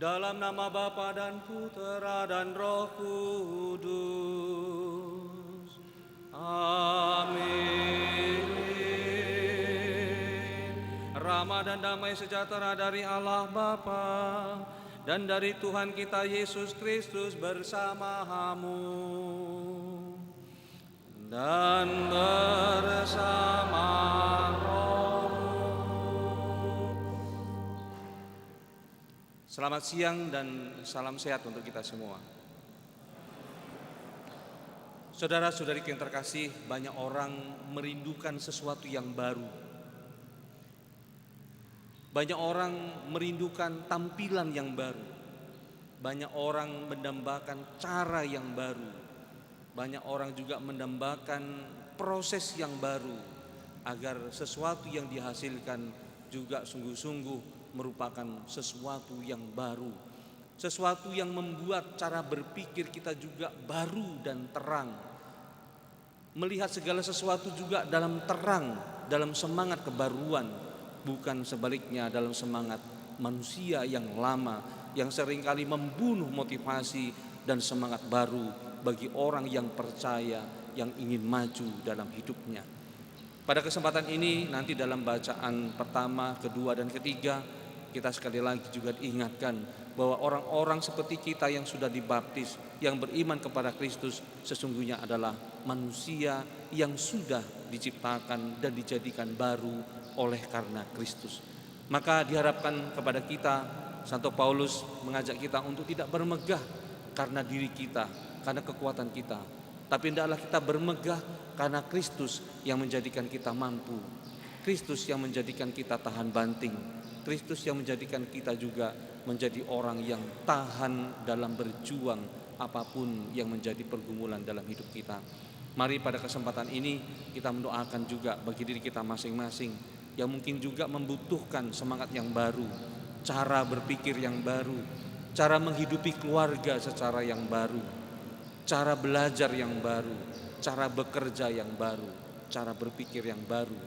Dalam nama Bapa dan Putera dan Roh Kudus. Amin. Rahmat dan damai sejahtera dari Allah Bapa dan dari Tuhan kita Yesus Kristus bersamamu dan bersama rohmu. Selamat siang dan salam sehat untuk kita semua. Saudara-saudari yang terkasih, banyak orang merindukan sesuatu yang baru. Banyak orang merindukan tampilan yang baru. Banyak orang mendambakan cara yang baru. Banyak orang juga mendambakan proses yang baru agar sesuatu yang dihasilkan juga sungguh-sungguh merupakan sesuatu yang baru, sesuatu yang membuat cara berpikir kita juga baru dan terang, melihat segala sesuatu juga dalam terang, dalam semangat kebaruan, bukan sebaliknya dalam semangat manusia yang lama yang seringkali membunuh motivasi dan semangat baru bagi orang yang percaya, yang ingin maju dalam hidupnya. Pada kesempatan ini nanti dalam bacaan pertama, kedua, dan ketiga, kita sekali lagi juga diingatkan bahwa orang-orang seperti kita yang sudah dibaptis, yang beriman kepada Kristus, sesungguhnya adalah manusia yang sudah diciptakan dan dijadikan baru oleh karena Kristus. Maka diharapkan kepada kita, Santo Paulus mengajak kita untuk tidak bermegah karena diri kita, karena kekuatan kita, tapi hendaklah kita bermegah karena Kristus yang menjadikan kita mampu, Kristus yang menjadikan kita tahan banting, Kristus yang menjadikan kita juga menjadi orang yang tahan dalam berjuang apapun yang menjadi pergumulan dalam hidup kita. Mari pada kesempatan ini kita mendoakan juga bagi diri kita masing-masing yang mungkin juga membutuhkan semangat yang baru, cara berpikir yang baru, cara menghidupi keluarga secara yang baru, cara belajar yang baru, cara bekerja yang baru, cara berpikir yang baru,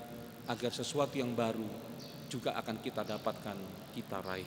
agar sesuatu yang baru juga akan kita dapatkan, kita raih.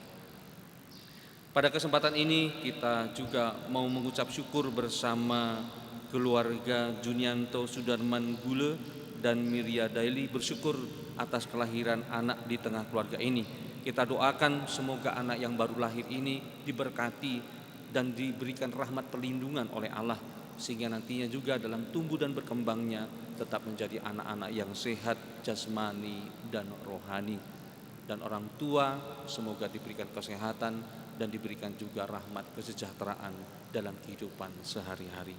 Pada kesempatan ini kita juga mau mengucap syukur bersama keluarga Junianto Sudarman Gule dan Miria Daily, bersyukur atas kelahiran anak di tengah keluarga ini. Kita doakan semoga anak yang baru lahir ini diberkati dan diberikan rahmat perlindungan oleh Allah, sehingga nantinya juga dalam tumbuh dan berkembangnya tetap menjadi anak-anak yang sehat jasmani dan rohani. Dan orang tua semoga diberikan kesehatan dan diberikan juga rahmat kesejahteraan dalam kehidupan sehari-hari.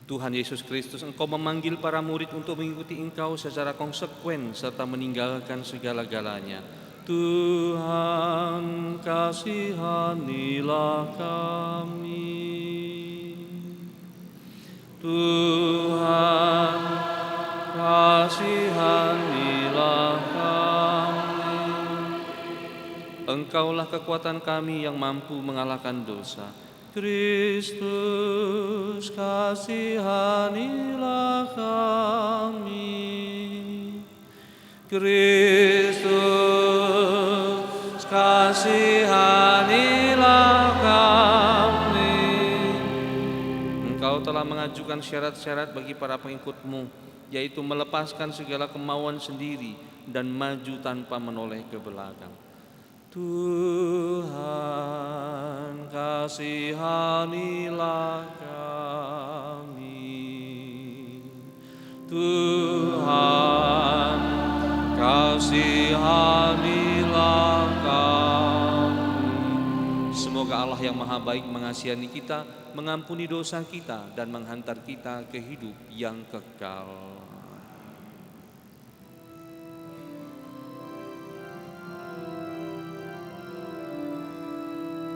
Tuhan Yesus Kristus, Engkau memanggil para murid untuk mengikuti Engkau secara konsekuen serta meninggalkan segala-galanya. Tuhan, kasihanilah kami. Tuhan, kasihanilah kami. Engkaulah kekuatan kami yang mampu mengalahkan dosa. Kristus, kasihanilah kami. Kristus, kasihanilah kami. Engkau telah mengajukan syarat-syarat bagi para pengikut-Mu, yaitu melepaskan segala kemauan sendiri dan maju tanpa menoleh ke belakang. Tuhan, kasihanilah kami. Tuhan, kasihanilah kami. Semoga Allah yang Maha Baik mengasihani kita, mengampuni dosa kita, dan menghantar kita ke hidup yang kekal.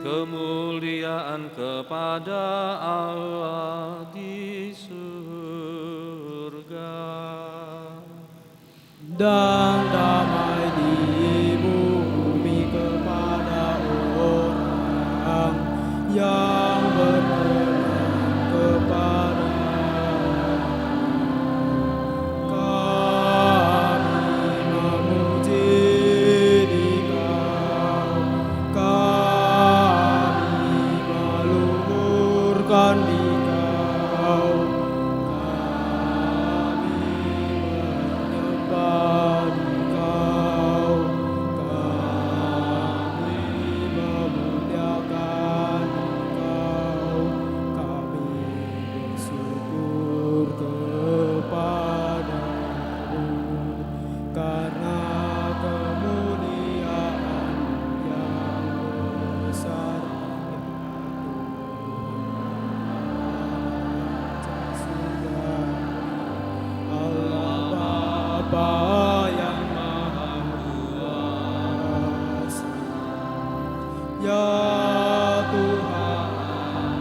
Kemuliaan kepada Allah di surga dan damai di bumi kepada orang Ya Tuhan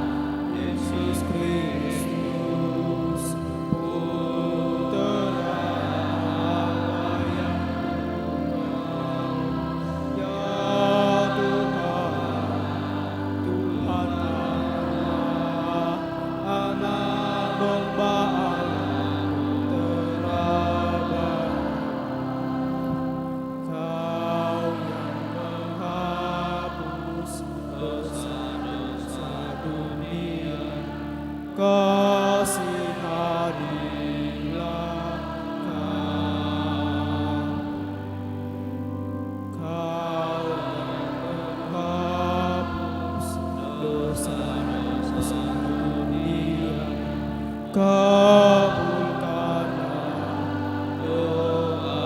Yesus Kristus, Putra Allah yang tunggal. Ya Tuhan, Tuhan Allah, Anak domba Allah terabadi. Kau yang menghapus dosa-dosa dunia, kasihanilah kami. Kau yang menghapus dosa-dosa dunia, kabulkanlah doa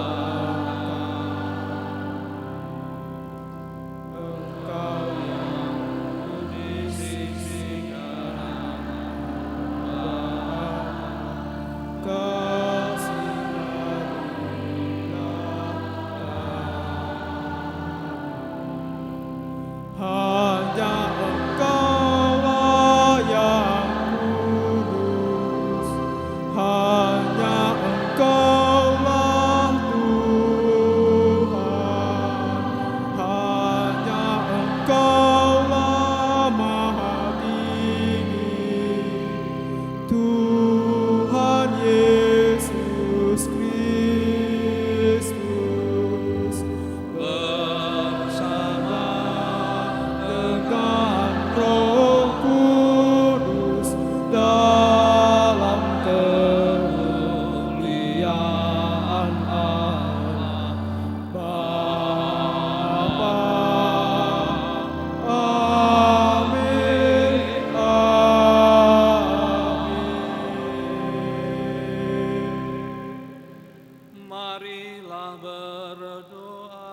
kami. Engkau yang menyisihkan hanya Engkaulah yang kudus, hanya Engkaulah Tuhan, hanya Engkaulah Maha Tinggi, Tuhan Yesus Kristus, bersama dengan Roh Kudus dalam kemuliaan Allah Bapa. Amin. Amin. Marilah berdoa.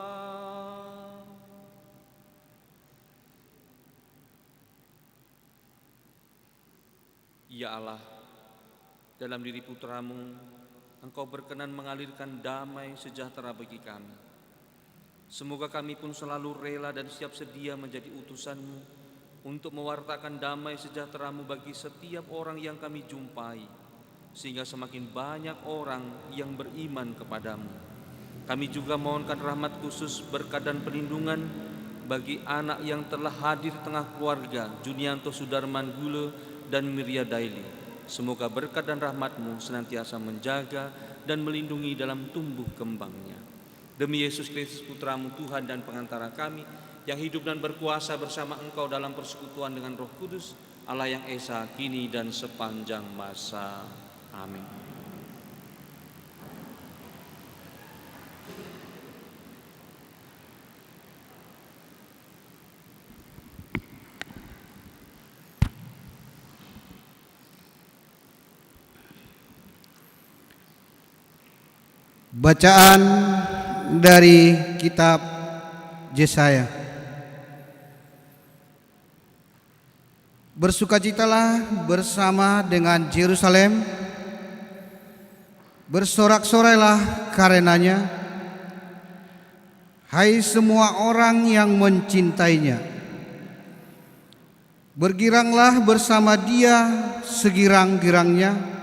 Ya Allah, dalam diri putramu, Engkau berkenan mengalirkan damai sejahtera bagi kami. Semoga kami pun selalu rela dan siap sedia menjadi utusan-Mu untuk mewartakan damai sejahtera-Mu bagi setiap orang yang kami jumpai, sehingga semakin banyak orang yang beriman kepadamu. Kami juga mohonkan rahmat khusus, berkat dan perlindungan bagi anak yang telah hadir tengah keluarga, Junianto Sudarman Gule dan Mirya Daily. Semoga berkat dan rahmat-Mu senantiasa menjaga dan melindungi dalam tumbuh kembangnya. Demi Yesus Kristus Putra-Mu, Tuhan dan pengantara kami, yang hidup dan berkuasa bersama Engkau dalam persekutuan dengan Roh Kudus, Allah yang Esa, kini dan sepanjang masa. Amin. Bacaan dari kitab Yesaya. Bersukacitalah bersama dengan Yerusalem, bersorak-sorailah karenanya, hai semua orang yang mencintainya. Bergiranglah bersama dia segirang-girangnya,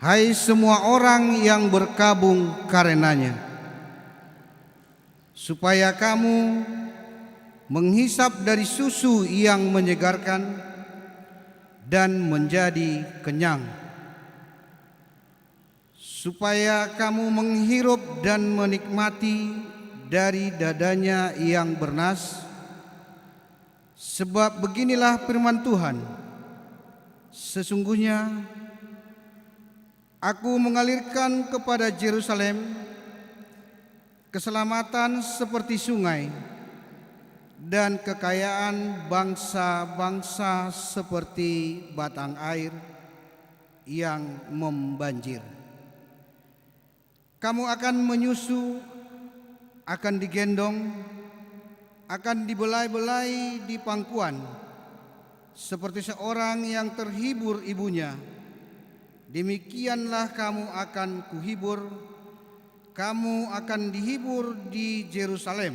hai semua orang yang berkabung karenanya, supaya kamu menghisap dari susu yang menyegarkan dan menjadi kenyang, supaya kamu menghirup dan menikmati dari dadanya yang bernas. Sebab beginilah firman Tuhan, sesungguhnya Aku mengalirkan kepada Yerusalem keselamatan seperti sungai, dan kekayaan bangsa-bangsa seperti batang air yang membanjir. Kamu akan menyusu, akan digendong, akan dibelai-belai di pangkuan, seperti seorang yang terhibur ibunya. Demikianlah kamu akan kuhibur, kamu akan dihibur di Yerusalem.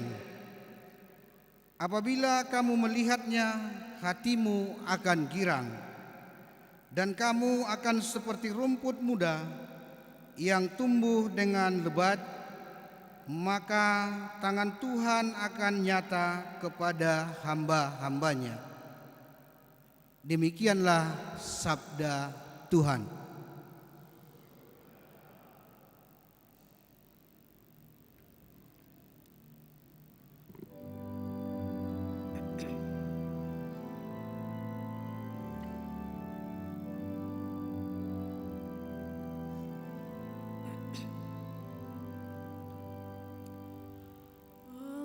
Apabila kamu melihatnya, hatimu akan girang, dan kamu akan seperti rumput muda yang tumbuh dengan lebat, maka tangan Tuhan akan nyata kepada hamba-hambanya. Demikianlah sabda Tuhan.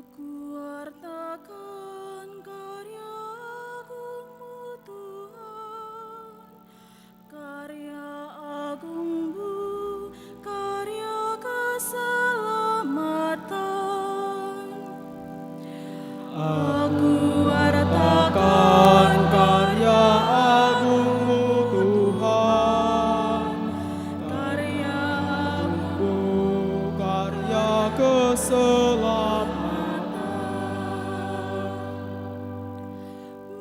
Aku wartakan karya Agung-Mu Tuhan, karya Agung-Mu, karya keselamatan. Aku wartakan karya Agung-Mu Tuhan, karya Agung-Mu, karya keselamatan.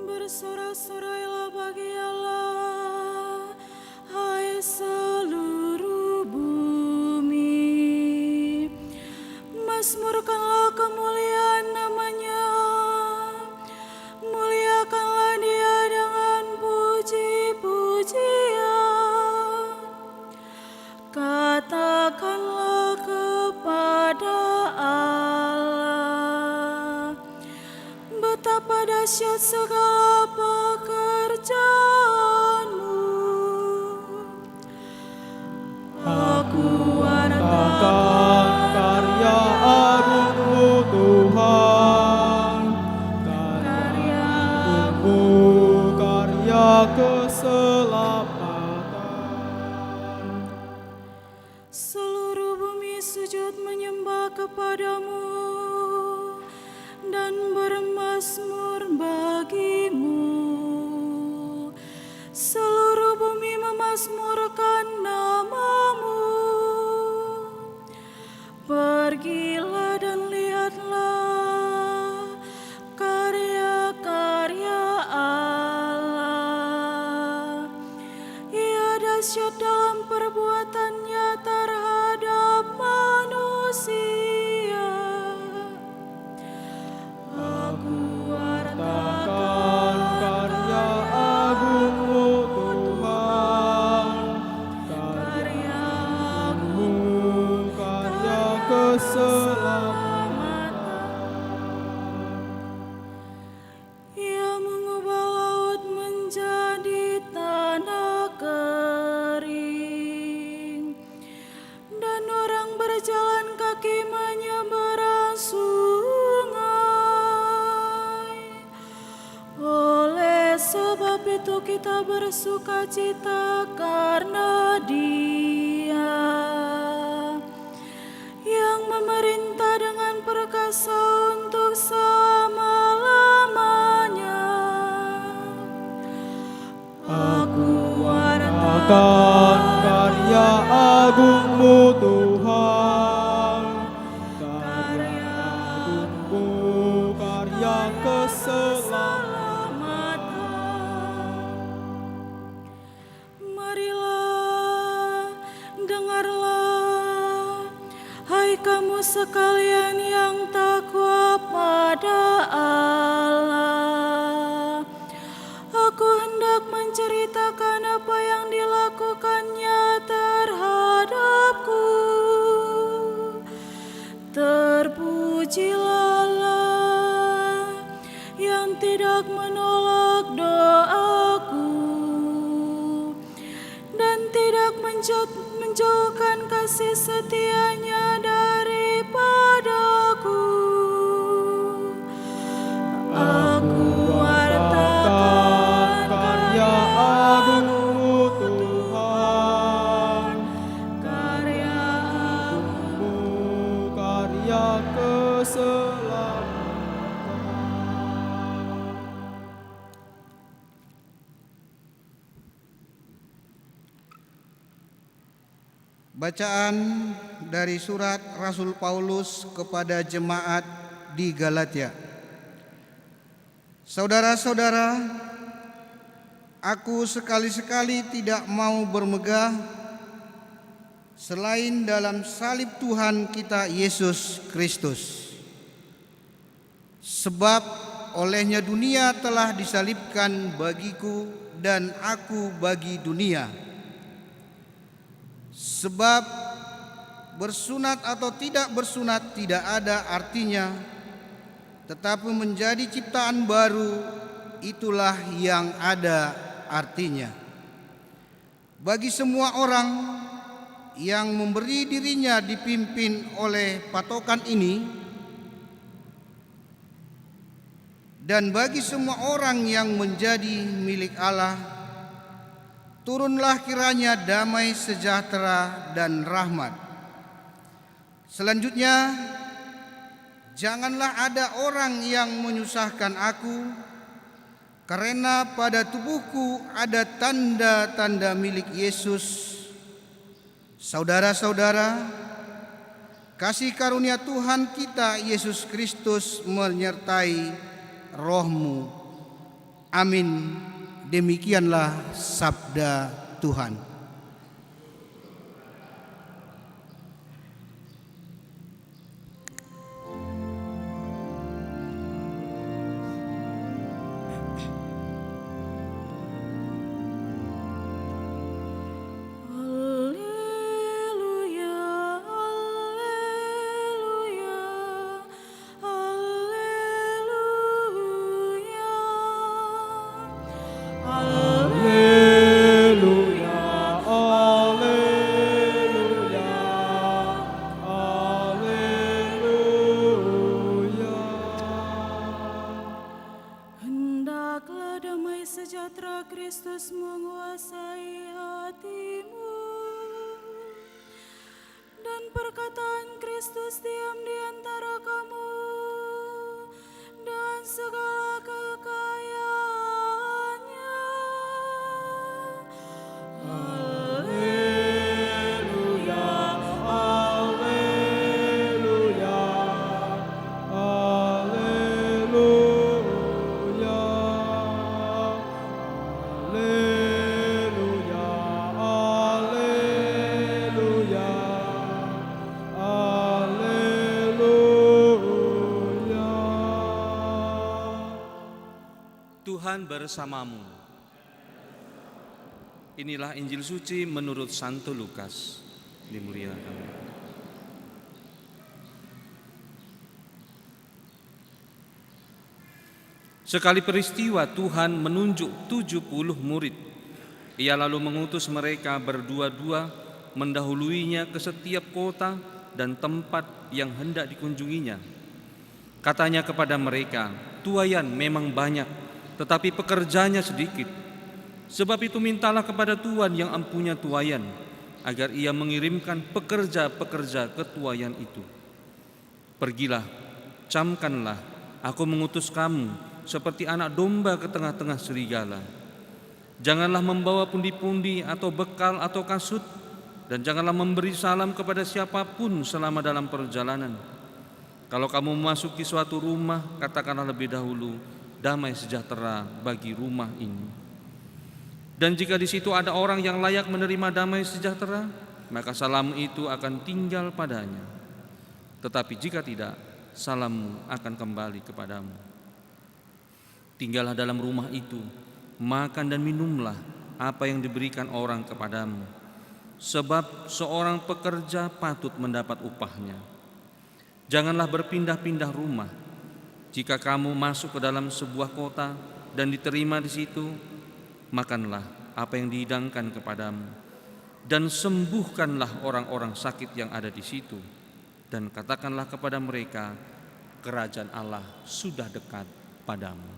Bersorak-sorailah bagi Allah, hai seluruh bumi. Mazmurkanlah kemuliaan nama-Nya, muliakanlah Dia dengan puji-pujian. Katakanlah kepada Allah, betapa dahsyat segala pekerjaan-Mu. Aku Wartakan karya Agung-Mu Tuhan, karya Agung-Mu, karya keselamatan. Seluruh bumi sujud menyembah kepada-Mu dan bermazmur bagi-Mu. Seluruh bumi memazmurkan nama-Mu. Pergilah dan lihatlah karya-karya Allah. Ia dahsyat dalam perbuatannya terhadap manusia. Aku Wartakan karya Agung-Mu Tuhan, karya Agung-Mu, karya keselamatan. Ia mengubah laut menjadi tanah kering, dan orang berjalan kaki menyeberang sungai. Oleh sebab itu kita bersukacita karena Dia yang memerintah dengan perkasa untuk selama-lamanya. Aku Wartakan karya Agung-Mu Tuhan, karya Agung-Mu, karya keselamatan. Marilah, dengarlah, hai kamu sekalian yang takwa pada Allah. Aku hendak menceritakan apa yang dilakukannya terhadapku. Terpujilah Allah yang tidak menolak doaku dan tidak menjauhkan kasih setia-Nya daripadaku. Aku wartakan karya Agung-Mu Tuhan, karya Agung-Mu, karya keselamatan. Bacaan dari surat Rasul Paulus kepada jemaat di Galatia. Saudara-saudara, aku sekali-sekali tidak mau bermegah selain dalam salib Tuhan kita Yesus Kristus. Sebab olehnya dunia telah disalibkan bagiku dan aku bagi dunia. Sebab bersunat atau tidak bersunat tidak ada artinya, tetapi menjadi ciptaan baru itulah yang ada artinya. Bagi semua orang yang memberi dirinya dipimpin oleh patokan ini, dan bagi semua orang yang menjadi milik Allah, turunlah kiranya damai sejahtera dan rahmat. Selanjutnya, janganlah ada orang yang menyusahkan aku, karena pada tubuhku ada tanda-tanda milik Yesus. Saudara-saudara, kasih karunia Tuhan kita Yesus Kristus menyertai rohmu. Amin. Demikianlah sabda Tuhan. Kristus menguasai hatimu, dan perkataan Kristus diam di antara kamu, dan segala kekayaannya. Haleluya, Haleluya, haleluya, haleluya, haleluya, haleluya. Tuhan bersamamu. Inilah Injil suci menurut Santo Lukas. Dimuliakan. Sekali peristiwa Tuhan menunjuk 70 murid. Ia lalu mengutus mereka berdua-dua mendahuluinya ke setiap kota dan tempat yang hendak dikunjunginya. Katanya kepada mereka, "Tuaian memang banyak, tetapi pekerjanya sedikit. Sebab itu mintalah kepada Tuhan yang empunya tuaian, agar ia mengirimkan pekerja-pekerja ke tuaian itu. Pergilah, camkanlah, aku mengutus kamu seperti anak domba ke tengah-tengah serigala. Janganlah membawa pundi-pundi atau bekal atau kasut, dan janganlah memberi salam kepada siapapun selama dalam perjalanan. Kalau kamu memasuki suatu rumah, katakanlah lebih dahulu, damai sejahtera bagi rumah ini. Dan jika di situ ada orang yang layak menerima damai sejahtera, maka salam itu akan tinggal padanya. Tetapi jika tidak, salammu akan kembali kepadamu. Tinggallah dalam rumah itu, makan dan minumlah apa yang diberikan orang kepadamu. Sebab seorang pekerja patut mendapat upahnya. Janganlah berpindah-pindah rumah. Jika kamu masuk ke dalam sebuah kota dan diterima di situ, makanlah apa yang dihidangkan kepadamu, dan sembuhkanlah orang-orang sakit yang ada di situ, dan katakanlah kepada mereka, kerajaan Allah sudah dekat padamu."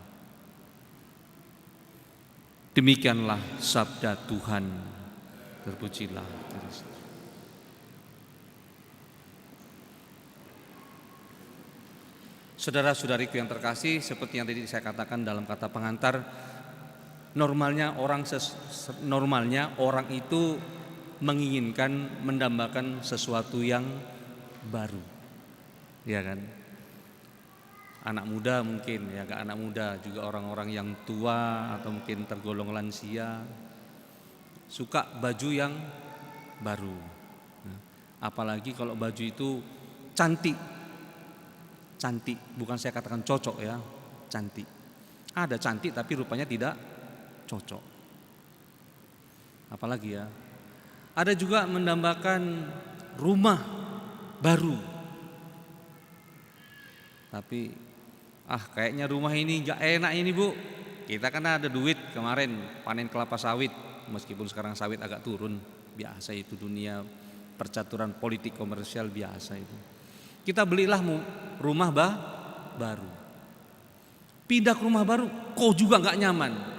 Demikianlah sabda Tuhan. Terpujilah Kristus. Saudara-saudariku yang terkasih, seperti yang tadi saya katakan dalam kata pengantar, normalnya orang itu menginginkan mendambakan sesuatu yang baru, ya kan? anak muda mungkin ya, gak anak muda juga orang-orang yang tua atau mungkin tergolong lansia suka baju yang baru. Nah, apalagi kalau baju itu cantik, cantik, bukan saya katakan cocok ya, cantik. Ada cantik tapi rupanya tidak cocok. Apalagi ya, ada juga mendambakan rumah baru, tapi kayaknya rumah ini gak enak ini Bu. Kita kan ada duit kemarin panen kelapa sawit, meskipun sekarang sawit agak turun, biasa itu dunia percaturan politik komersial biasa itu. Kita belilah rumah baru, pindah ke rumah baru, kok juga gak nyaman.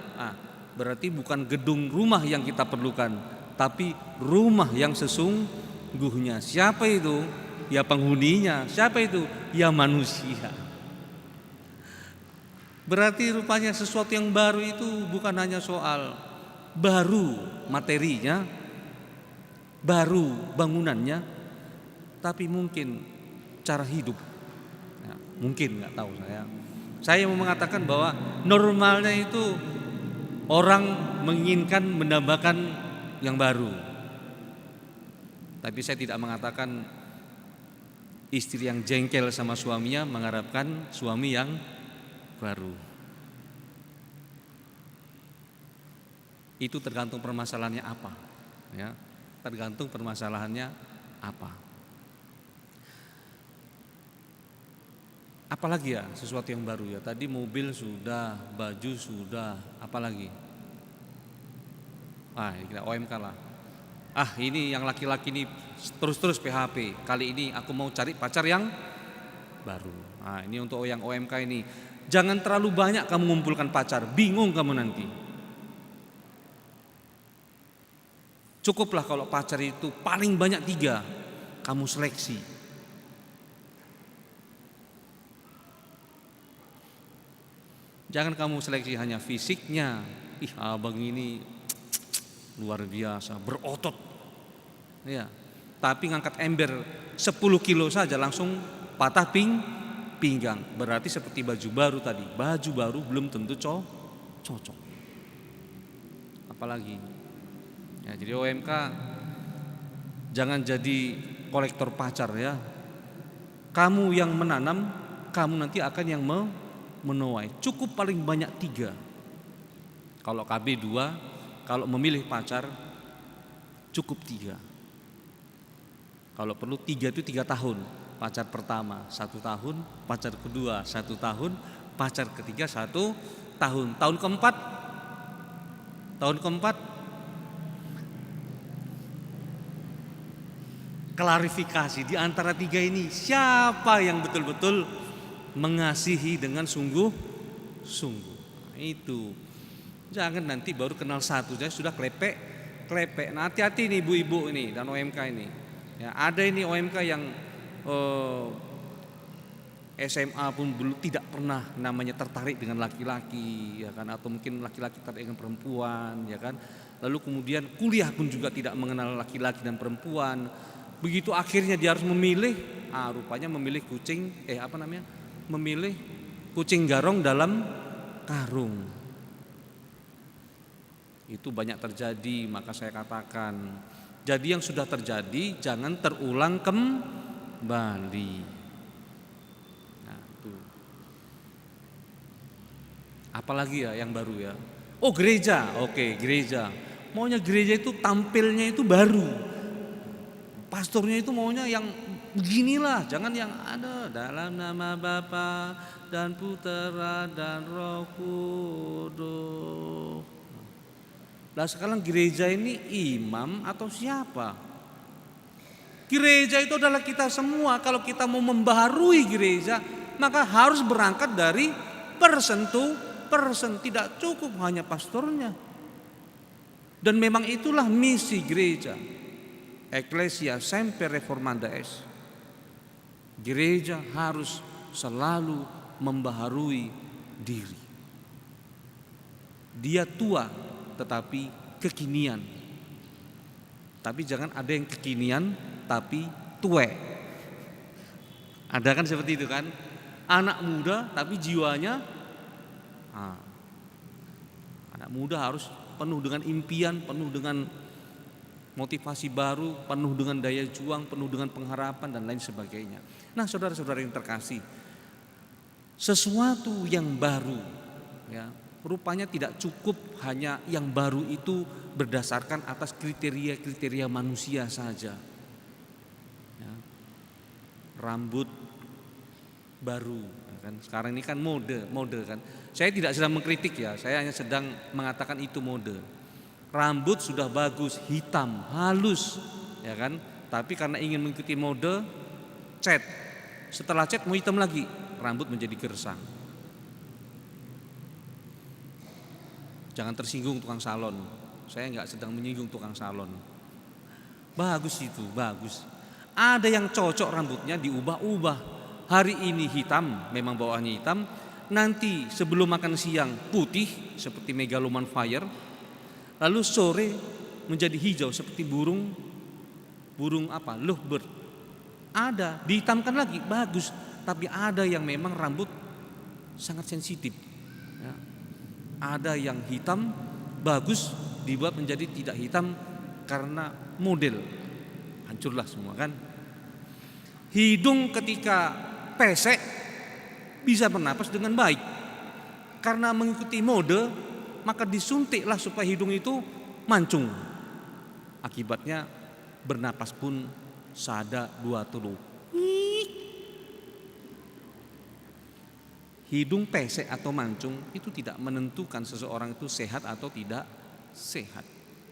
Berarti bukan gedung rumah yang kita perlukan, tapi rumah yang sesungguhnya. Siapa itu? Ya penghuninya. Siapa itu? Ya manusia. Berarti rupanya sesuatu yang baru itu bukan hanya soal baru materinya, baru bangunannya, tapi mungkin cara hidup. Ya, mungkin nggak tahu saya. Saya mau mengatakan bahwa normalnya itu orang menginginkan mendambakan yang baru. Tapi saya tidak mengatakan istri yang jengkel sama suaminya mengharapkan suami yang baru. Itu tergantung permasalahannya apa, ya. Tergantung permasalahannya apa. Apalagi ya sesuatu yang baru ya. Tadi mobil sudah, baju sudah, apalagi? Ini OMK lah. Ini yang laki-laki ini terus-terus PHP. Kali ini aku mau cari pacar yang baru. Ini untuk yang OMK ini. Jangan terlalu banyak kamu mengumpulkan pacar, bingung kamu nanti. Cukuplah kalau pacar itu paling banyak 3, kamu seleksi. Jangan kamu seleksi hanya fisiknya. Abang ini luar biasa, berotot. Ya. Tapi ngangkat ember 10 kilo saja langsung patah pinggang. Berarti seperti baju baru tadi. Baju baru belum tentu cocok. Apalagi? Ya, jadi OMK jangan jadi kolektor pacar ya. Kamu yang menanam, kamu nanti akan yang menuai. Cukup paling banyak 3. Kalau KB 2, kalau memilih pacar cukup 3. Kalau perlu 3 itu 3 tahun. Pacar pertama 1 tahun, pacar kedua 1 tahun, pacar ketiga 1 tahun. Tahun keempat klarifikasi di antara 3 ini siapa yang betul-betul mengasihi dengan sungguh-sungguh. Itu jangan nanti baru kenal 1 saja sudah klepek. Nah, hati-hati nih ibu-ibu ini dan OMK ini. Ya, ada ini OMK yang SMA pun belum tidak pernah namanya tertarik dengan laki-laki, ya kan? Atau mungkin laki-laki tertarik dengan perempuan, ya kan? Lalu kemudian kuliah pun juga tidak mengenal laki-laki dan perempuan. Begitu akhirnya dia harus memilih, rupanya memilih memilih kucing garong dalam karung. Itu banyak terjadi, maka saya katakan, jadi yang sudah terjadi jangan terulang kembali. Nah, itu. Apalagi ya yang baru ya? Gereja. Oke, gereja. Maunya gereja itu tampilnya itu baru. Pastornya itu maunya yang beginilah, jangan yang ada dalam nama Bapa dan Putera dan Roh Kudus. Nah, sekarang gereja ini imam atau siapa? Gereja itu adalah kita semua. Kalau kita mau membaharui gereja, maka harus berangkat dari person to person. Tidak cukup hanya pastornya. Dan memang itulah misi gereja. Ecclesia semper reformanda est. Gereja harus selalu membaharui diri. Dia tua tetapi kekinian. Tapi jangan ada yang kekinian tapi tuwe. Ada kan seperti itu kan? Anak muda tapi jiwanya, anak muda harus penuh dengan impian, penuh dengan motivasi baru, penuh dengan daya juang, penuh dengan pengharapan dan lain sebagainya. Nah, saudara-saudara yang terkasih, sesuatu yang baru, ya, rupanya tidak cukup hanya yang baru itu berdasarkan atas kriteria-kriteria manusia saja. Ya. Rambut baru, kan? Sekarang ini kan mode kan. Saya tidak sedang mengkritik ya, saya hanya sedang mengatakan itu mode. Rambut sudah bagus, hitam, halus, ya kan. Tapi karena ingin mengikuti mode, cat. Setelah cat mau hitam lagi, rambut menjadi gersang. Jangan tersinggung tukang salon. Saya nggak sedang menyinggung tukang salon. Bagus itu, bagus. Ada yang cocok rambutnya diubah-ubah. Hari ini hitam, memang bawaannya hitam. Nanti sebelum makan siang putih seperti Megaloman Fire. Lalu sore menjadi hijau seperti burung lovebird. Ada, dihitamkan lagi, bagus. Tapi ada yang memang rambut sangat sensitif. Ya. Ada yang hitam, bagus, dibuat menjadi tidak hitam karena model. Hancurlah semua kan. Hidung ketika pesek bisa bernapas dengan baik. Karena mengikuti mode, maka disuntiklah supaya hidung itu mancung. Akibatnya bernapas pun sada dua tulu. Hidung pesek atau mancung itu tidak menentukan seseorang itu sehat atau tidak sehat.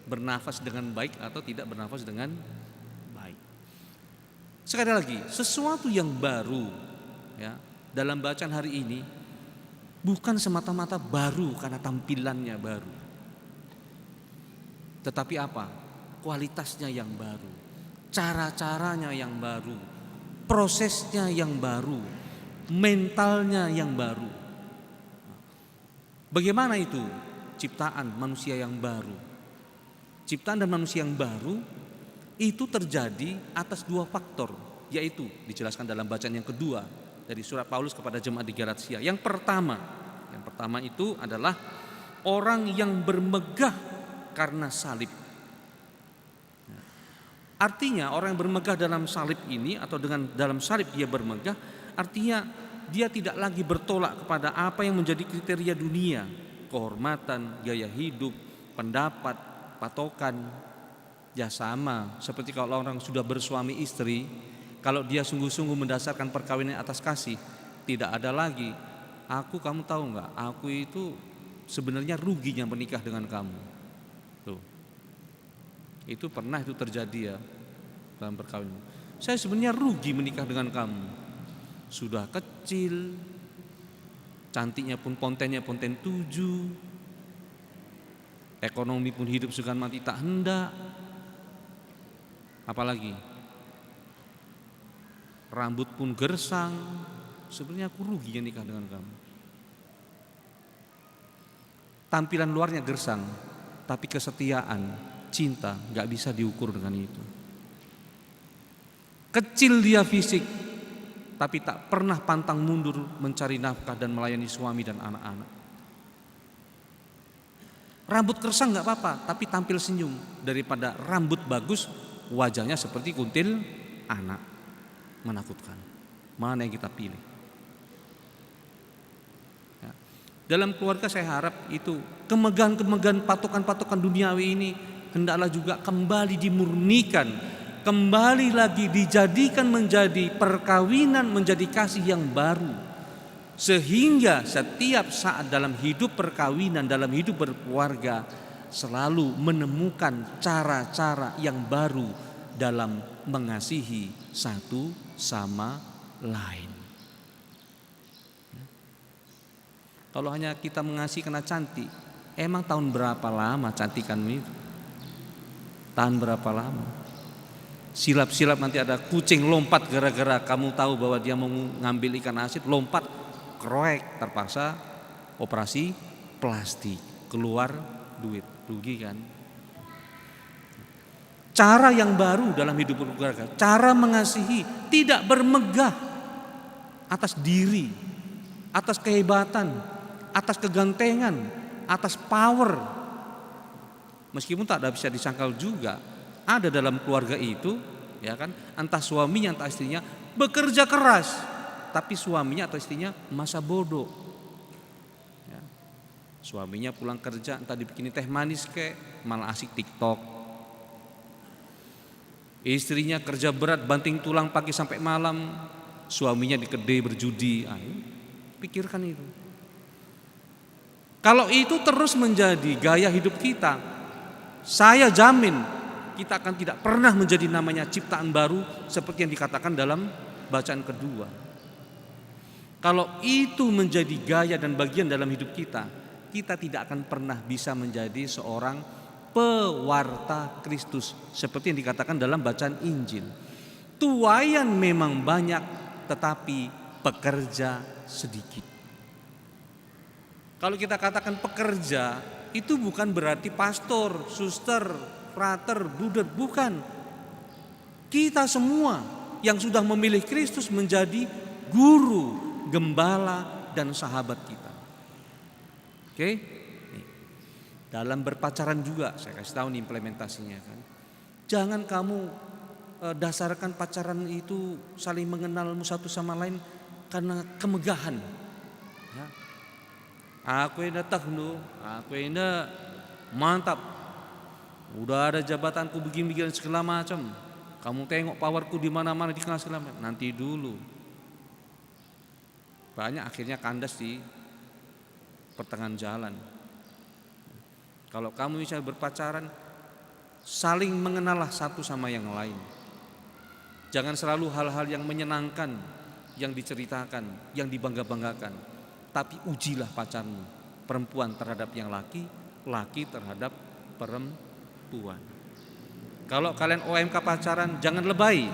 Bernafas dengan baik atau tidak bernafas dengan baik. Sekali lagi, sesuatu yang baru, ya, dalam bacaan hari ini bukan semata-mata baru karena tampilannya baru. Tetapi apa? Kualitasnya yang baru, cara-caranya yang baru, prosesnya yang baru, mentalnya yang baru. Bagaimana itu ciptaan manusia yang baru? Ciptaan dan manusia yang baru itu terjadi atas dua faktor, yaitu dijelaskan dalam bacaan yang kedua dari surat Paulus kepada jemaat di Galatia. Yang pertama itu adalah orang yang bermegah karena salib. Artinya orang yang bermegah dalam salib ini atau dengan dalam salib dia bermegah, artinya dia tidak lagi bertolak kepada apa yang menjadi kriteria dunia, kehormatan, gaya hidup, pendapat, patokan. Ya sama seperti kalau orang sudah bersuami istri, kalau dia sungguh-sungguh mendasarkan perkawinan atas kasih, tidak ada lagi kamu tahu nggak, aku itu sebenarnya ruginya menikah dengan kamu. Tuh. Itu pernah itu terjadi ya dalam perkawinan. Saya sebenarnya rugi menikah dengan kamu. Sudah kecil, cantiknya pun ponten 7, ekonomi pun hidup segan mati tak hendak. Apalagi rambut pun gersang, sebenarnya aku rugi nikah dengan kamu. Tampilan luarnya gersang, tapi kesetiaan, cinta gak bisa diukur dengan itu. Kecil dia fisik, tapi tak pernah pantang mundur mencari nafkah dan melayani suami dan anak-anak. Rambut gersang gak apa-apa, tapi tampil senyum. Daripada rambut bagus, wajahnya seperti kuntil anak, menakutkan. Mana yang kita pilih? Ya. Dalam keluarga saya harap itu kemegahan-kemegahan patokan-patokan duniawi ini hendaklah juga kembali dimurnikan, kembali lagi dijadikan menjadi perkawinan, menjadi kasih yang baru, sehingga setiap saat dalam hidup perkawinan, dalam hidup berkeluarga selalu menemukan cara-cara yang baru dalam mengasihi satu sama lain. Kalau hanya kita mengasihi karena cantik, emang tahun berapa lama cantikanmu itu? Tahun berapa lama? Silap-silap nanti ada kucing lompat gara-gara kamu tahu bahwa dia mau ngambil ikan asin, lompat, kroek, terpaksa operasi plastik, keluar duit, rugi kan? Cara yang baru dalam hidup berkeluarga, cara mengasihi, tidak bermegah atas diri, atas kehebatan, atas kegantengan, atas power. Meskipun tak ada bisa disangkal juga, ada dalam keluarga itu, ya kan, entah suaminya entah istrinya bekerja keras, tapi suaminya atau istrinya masa bodoh. Ya. Suaminya pulang kerja entah dibikinin teh manis kek, malah asik TikTok. Istrinya kerja berat banting tulang pagi sampai malam, suaminya di kedai berjudi. Pikirkan itu. Kalau itu terus menjadi gaya hidup kita, saya jamin kita akan tidak pernah menjadi namanya ciptaan baru seperti yang dikatakan dalam bacaan kedua. Kalau itu menjadi gaya dan bagian dalam hidup kita, kita tidak akan pernah bisa menjadi seorang pewarta Kristus seperti yang dikatakan dalam bacaan Injil. Tuaian memang banyak, tetapi pekerja sedikit. Kalau kita katakan pekerja, itu bukan berarti pastor, suster, frater, bruder, bukan. Kita semua yang sudah memilih Kristus menjadi guru, gembala, dan sahabat kita. Oke? Dalam berpacaran juga, saya kasih tahu nih implementasinya kan. Jangan kamu dasarkan pacaran itu saling mengenalmu satu sama lain karena kemegahan. Ya. Aku ini tahnu, aku ini mantap. Udah ada jabatanku begini-begini segala macam. Kamu tengok powerku di mana-mana di kelas segala macam. Nanti dulu. Banyak akhirnya kandas di pertengahan jalan. Kalau kamu bisa berpacaran, saling mengenallah satu sama yang lain. Jangan selalu hal-hal yang menyenangkan, yang diceritakan, yang dibangga-banggakan. Tapi ujilah pacarmu, perempuan terhadap yang laki, laki terhadap perempuan. Kalau kalian OMK pacaran, jangan lebay.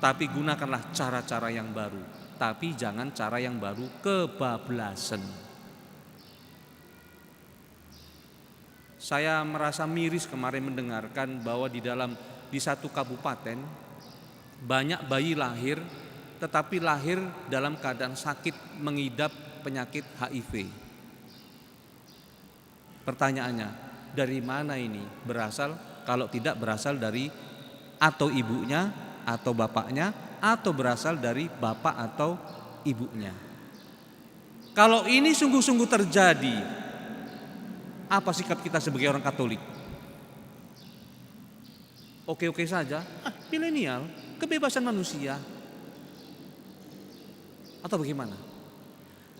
Tapi gunakanlah cara-cara yang baru. Tapi jangan cara yang baru kebablasan. Saya merasa miris kemarin mendengarkan bahwa di satu kabupaten banyak bayi lahir, tetapi lahir dalam keadaan sakit mengidap penyakit HIV. Pertanyaannya, dari mana ini berasal? Kalau tidak berasal dari atau ibunya atau bapaknya, atau berasal dari bapak atau ibunya. Kalau ini sungguh-sungguh terjadi, apa sikap kita sebagai orang Katolik? Oke-oke saja, milenial, kebebasan manusia. Atau bagaimana?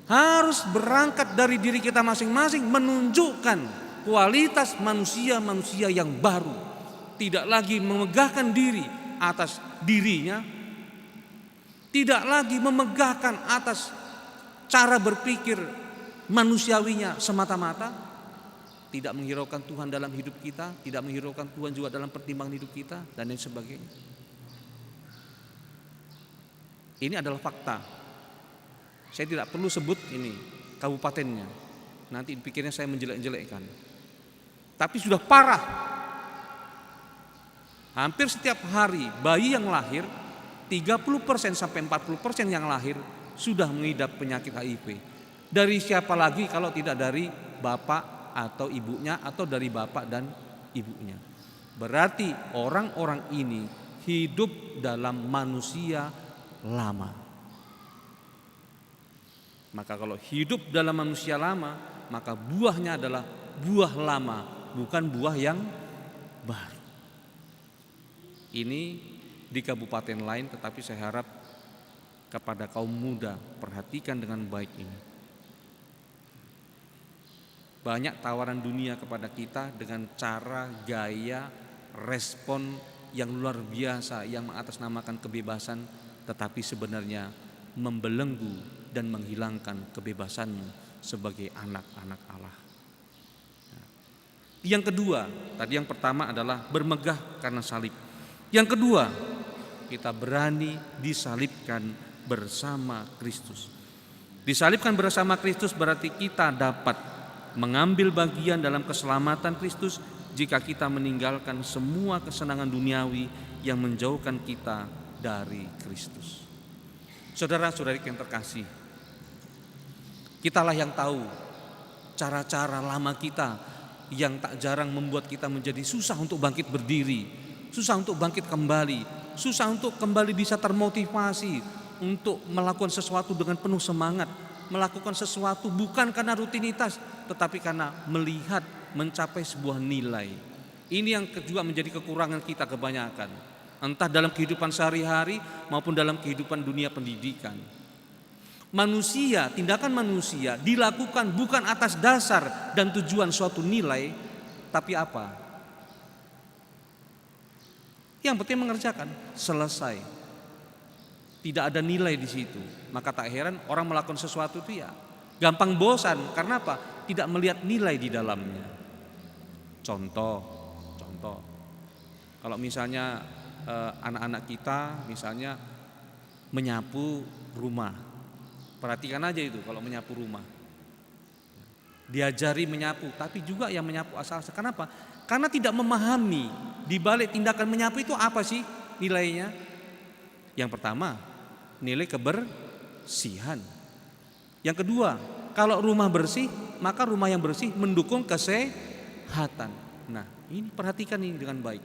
Harus berangkat dari diri kita masing-masing, menunjukkan kualitas manusia-manusia yang baru. Tidak lagi memegahkan diri atas dirinya, tidak lagi memegahkan atas cara berpikir manusiawinya semata-mata, tidak menghiraukan Tuhan dalam hidup kita, tidak menghiraukan Tuhan juga dalam pertimbangan hidup kita, dan lain sebagainya. Ini adalah fakta. Saya tidak perlu sebut ini kabupatennya, nanti pikirnya saya menjelek-jelekkan. Tapi sudah parah. Hampir setiap hari bayi yang lahir, 30% sampai 40% yang lahir sudah mengidap penyakit HIV. Dari siapa lagi kalau tidak dari bapak atau ibunya, atau dari bapak dan ibunya. Berarti orang-orang ini hidup dalam manusia lama. Maka kalau hidup dalam manusia lama, maka buahnya adalah buah lama, bukan buah yang baru. Ini di kabupaten lain, tetapi saya harap kepada kaum muda, perhatikan dengan baik ini. Banyak tawaran dunia kepada kita dengan cara, gaya, respon yang luar biasa, yang mengatasnamakan kebebasan, tetapi sebenarnya membelenggu dan menghilangkan kebebasanmu sebagai anak-anak Allah. Yang kedua, tadi yang pertama adalah bermegah karena salib. Yang kedua, kita berani disalibkan bersama Kristus. Disalibkan bersama Kristus berarti kita dapat mengambil bagian dalam keselamatan Kristus jika kita meninggalkan semua kesenangan duniawi yang menjauhkan kita dari Kristus. Saudara-saudari yang terkasih, Kitalah yang tahu cara-cara lama kita yang tak jarang membuat kita menjadi susah untuk bangkit berdiri, susah untuk bangkit kembali, susah untuk kembali bisa termotivasi untuk melakukan sesuatu dengan penuh semangat, melakukan sesuatu bukan karena rutinitas, tetapi karena melihat mencapai sebuah nilai. Ini yang juga menjadi kekurangan kita kebanyakan, entah dalam kehidupan sehari-hari maupun dalam kehidupan dunia pendidikan. Manusia, tindakan manusia dilakukan bukan atas dasar dan tujuan suatu nilai, tapi apa? Yang penting mengerjakan, selesai. Tidak ada nilai di situ. Maka tak heran orang melakukan sesuatu itu ya gampang bosan. Karena apa? Tidak melihat nilai di dalamnya. Contoh. Kalau misalnya anak-anak kita misalnya menyapu rumah. Perhatikan aja itu kalau menyapu rumah. Diajari menyapu, tapi juga yang menyapu asal-asal. Kenapa? Karena tidak memahami di balik tindakan menyapu itu apa sih nilainya. Yang pertama, nilai kebersihan. Yang kedua, kalau rumah bersih, maka rumah yang bersih mendukung kesehatan. Nah, ini perhatikan ini dengan baik.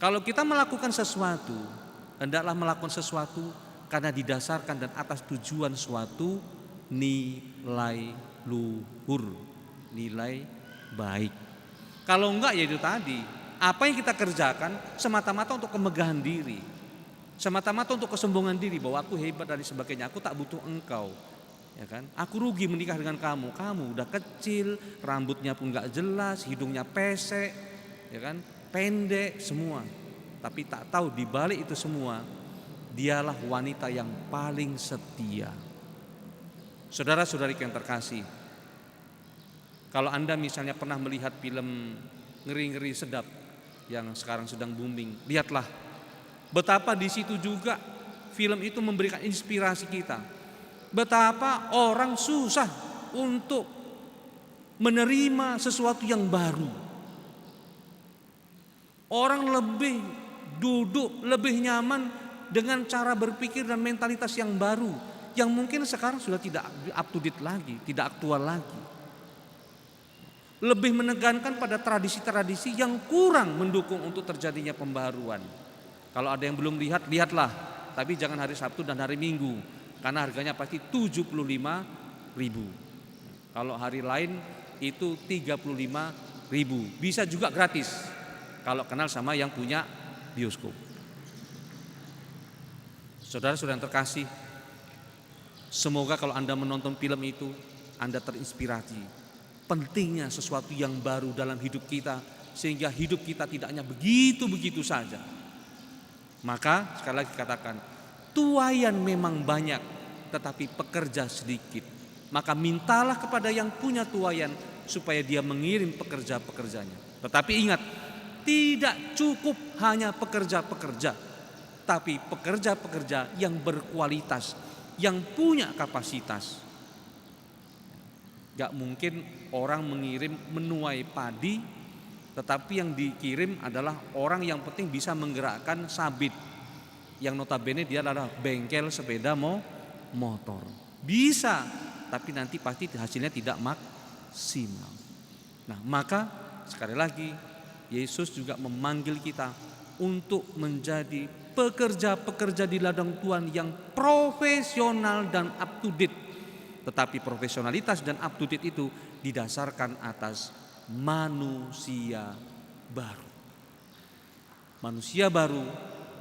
Kalau kita melakukan sesuatu, hendaklah melakukan sesuatu karena didasarkan dan atas tujuan suatu nilai luhur, nilai baik. Kalau enggak ya itu tadi, apa yang kita kerjakan semata-mata untuk kemegahan diri, semata-mata untuk kesombongan diri bahwa aku hebat dan sebagainya, aku tak butuh engkau, ya kan? Aku rugi menikah dengan kamu udah kecil, rambutnya pun enggak jelas, hidungnya pesek, ya kan? Pendek semua. Tapi tak tahu di balik itu semua dialah wanita yang paling setia. Saudara-saudariku yang terkasih, kalau Anda misalnya pernah melihat film Ngeri-Ngeri Sedap yang sekarang sedang booming, lihatlah betapa di situ juga film itu memberikan inspirasi kita. Betapa orang susah untuk menerima sesuatu yang baru. Orang lebih duduk, lebih nyaman dengan cara berpikir dan mentalitas yang baru, yang mungkin sekarang sudah tidak up to date lagi, tidak aktual lagi. Lebih menekankan pada tradisi-tradisi yang kurang mendukung untuk terjadinya pembaruan. Kalau ada yang belum lihat, lihatlah. Tapi jangan hari Sabtu dan hari Minggu, karena harganya pasti 75.000. Kalau hari lain itu 35.000. Bisa juga gratis kalau kenal sama yang punya bioskop. Saudara-saudara yang terkasih, semoga kalau Anda menonton film itu, Anda terinspirasi pentingnya sesuatu yang baru dalam hidup kita, sehingga hidup kita tidak hanya begitu-begitu saja. Maka sekali lagi katakan, tuaian memang banyak, tetapi pekerja sedikit. Maka mintalah kepada yang punya tuaian supaya dia mengirim pekerja-pekerjanya. Tetapi ingat, tidak cukup hanya pekerja-pekerja, tapi pekerja-pekerja yang berkualitas, yang punya kapasitas. Gak mungkin orang mengirim menuai padi, tetapi yang dikirim adalah orang yang penting bisa menggerakkan sabit, yang notabene dia adalah bengkel sepeda motor. Bisa, tapi nanti pasti hasilnya tidak maksimal. Nah, maka sekali lagi Yesus juga memanggil kita untuk menjadi pekerja-pekerja di ladang Tuhan yang profesional dan up to date. Tetapi profesionalitas dan up to date itu didasarkan atas manusia baru. Manusia baru,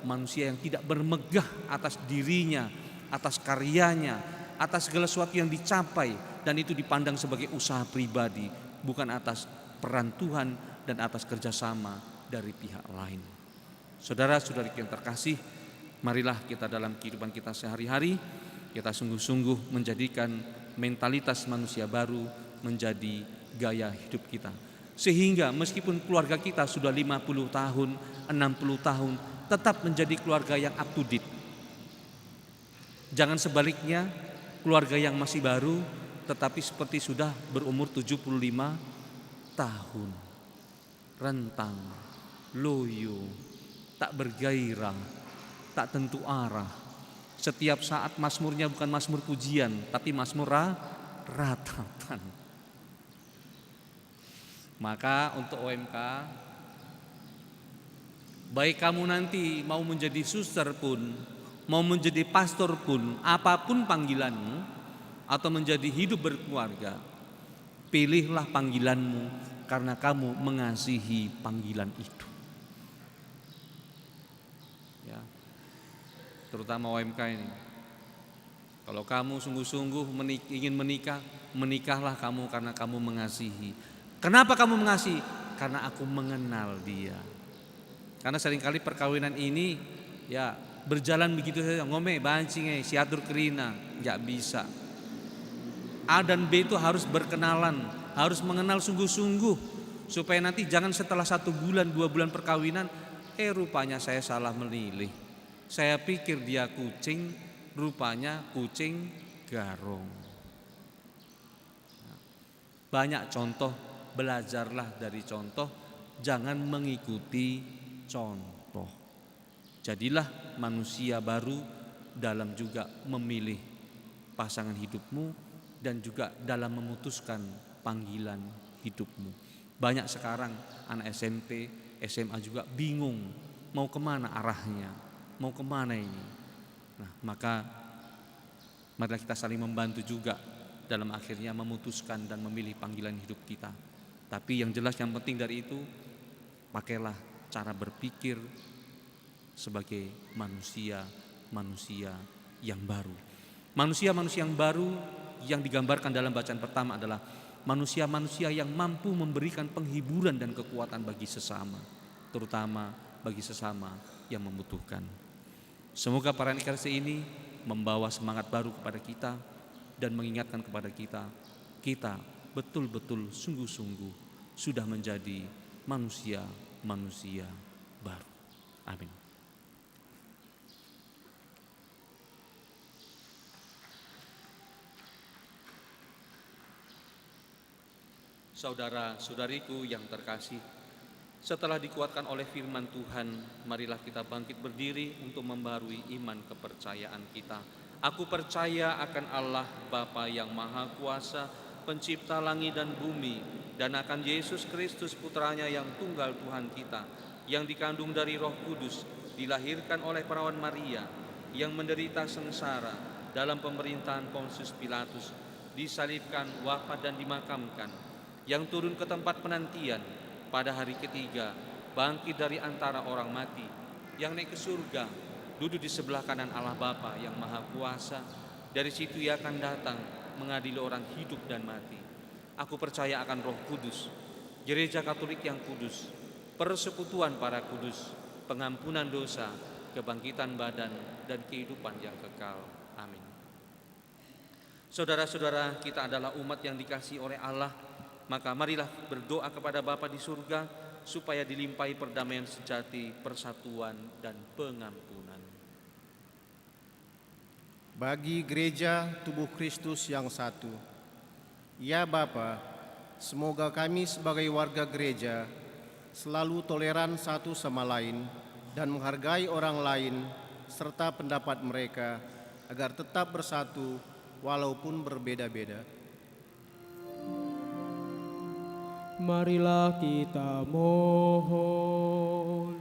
manusia yang tidak bermegah atas dirinya, atas karyanya, atas segala sesuatu yang dicapai, dan itu dipandang sebagai usaha pribadi, bukan atas peran Tuhan dan atas kerjasama dari pihak lain. Saudara-saudari yang terkasih, marilah kita dalam kehidupan kita sehari-hari, kita sungguh-sungguh menjadikan mentalitas manusia baru menjadi gaya hidup kita. Sehingga meskipun keluarga kita sudah 50 tahun, 60 tahun, tetap menjadi keluarga yang up to date. Jangan sebaliknya, keluarga yang masih baru tetapi seperti sudah berumur 75 tahun. Rentang, loyo, tak bergairah, tak tentu arah. Setiap saat mazmurnya bukan mazmur pujian, tapi mazmur ratapan. Maka untuk OMK, baik kamu nanti mau menjadi suster pun, mau menjadi pastor pun, apapun panggilanmu, atau menjadi hidup berkeluarga, pilihlah panggilanmu karena kamu mengasihi panggilan itu. Ya, terutama OMK ini. Kalau kamu sungguh-sungguh ingin menikah, menikahlah kamu karena kamu mengasihi. Kenapa kamu mengasihi? Karena aku mengenal dia. Karena seringkali perkawinan ini ya berjalan begitu saja, ngome bancing siatur kerina, nggak bisa. A dan B itu harus berkenalan, harus mengenal sungguh-sungguh, supaya nanti jangan setelah 1 bulan 2 bulan perkawinan, rupanya saya salah memilih. Saya pikir dia kucing, rupanya kucing garong. Banyak contoh, belajarlah dari contoh, jangan mengikuti contoh. Jadilah manusia baru dalam juga memilih pasangan hidupmu dan juga dalam memutuskan panggilan hidupmu. Banyak sekarang anak SMP, SMA juga bingung mau kemana arahnya, mau kemana ini. Nah, maka marilah kita saling membantu juga dalam akhirnya memutuskan dan memilih panggilan hidup kita. Tapi yang jelas, yang penting dari itu, pakailah cara berpikir sebagai manusia yang baru. Manusia yang baru yang digambarkan dalam bacaan pertama adalah manusia yang mampu memberikan penghiburan dan kekuatan bagi sesama, terutama bagi sesama yang membutuhkan. Semoga para inkarnasi ini membawa semangat baru kepada kita dan mengingatkan kepada kita betul-betul sungguh-sungguh sudah menjadi manusia baru. Amin. Saudara-saudariku yang terkasih, setelah dikuatkan oleh firman Tuhan, marilah kita bangkit berdiri untuk membarui iman kepercayaan kita. Aku percaya akan Allah Bapa yang Maha Kuasa, Pencipta langit dan bumi, dan akan Yesus Kristus Putranya yang tunggal Tuhan kita, yang dikandung dari Roh Kudus, dilahirkan oleh perawan Maria, yang menderita sengsara dalam pemerintahan Pontius Pilatus, disalibkan, wafat dan dimakamkan, yang turun ke tempat penantian, pada hari ketiga bangkit dari antara orang mati, yang naik ke surga, duduk di sebelah kanan Allah Bapa yang Maha Kuasa. Dari situ Ia akan datang mengadili orang hidup dan mati. Aku percaya akan Roh Kudus, Gereja Katolik yang kudus, persekutuan para kudus, pengampunan dosa, kebangkitan badan, dan kehidupan yang kekal. Amin. Saudara-saudara, kita adalah umat yang dikasihi oleh Allah. Maka marilah berdoa kepada Bapa di surga supaya dilimpahi perdamaian sejati, persatuan, dan pengampunan. Bagi gereja tubuh Kristus yang satu, ya Bapa, semoga kami sebagai warga gereja selalu toleran satu sama lain dan menghargai orang lain serta pendapat mereka agar tetap bersatu walaupun berbeda-beda. Marilah kita mohon,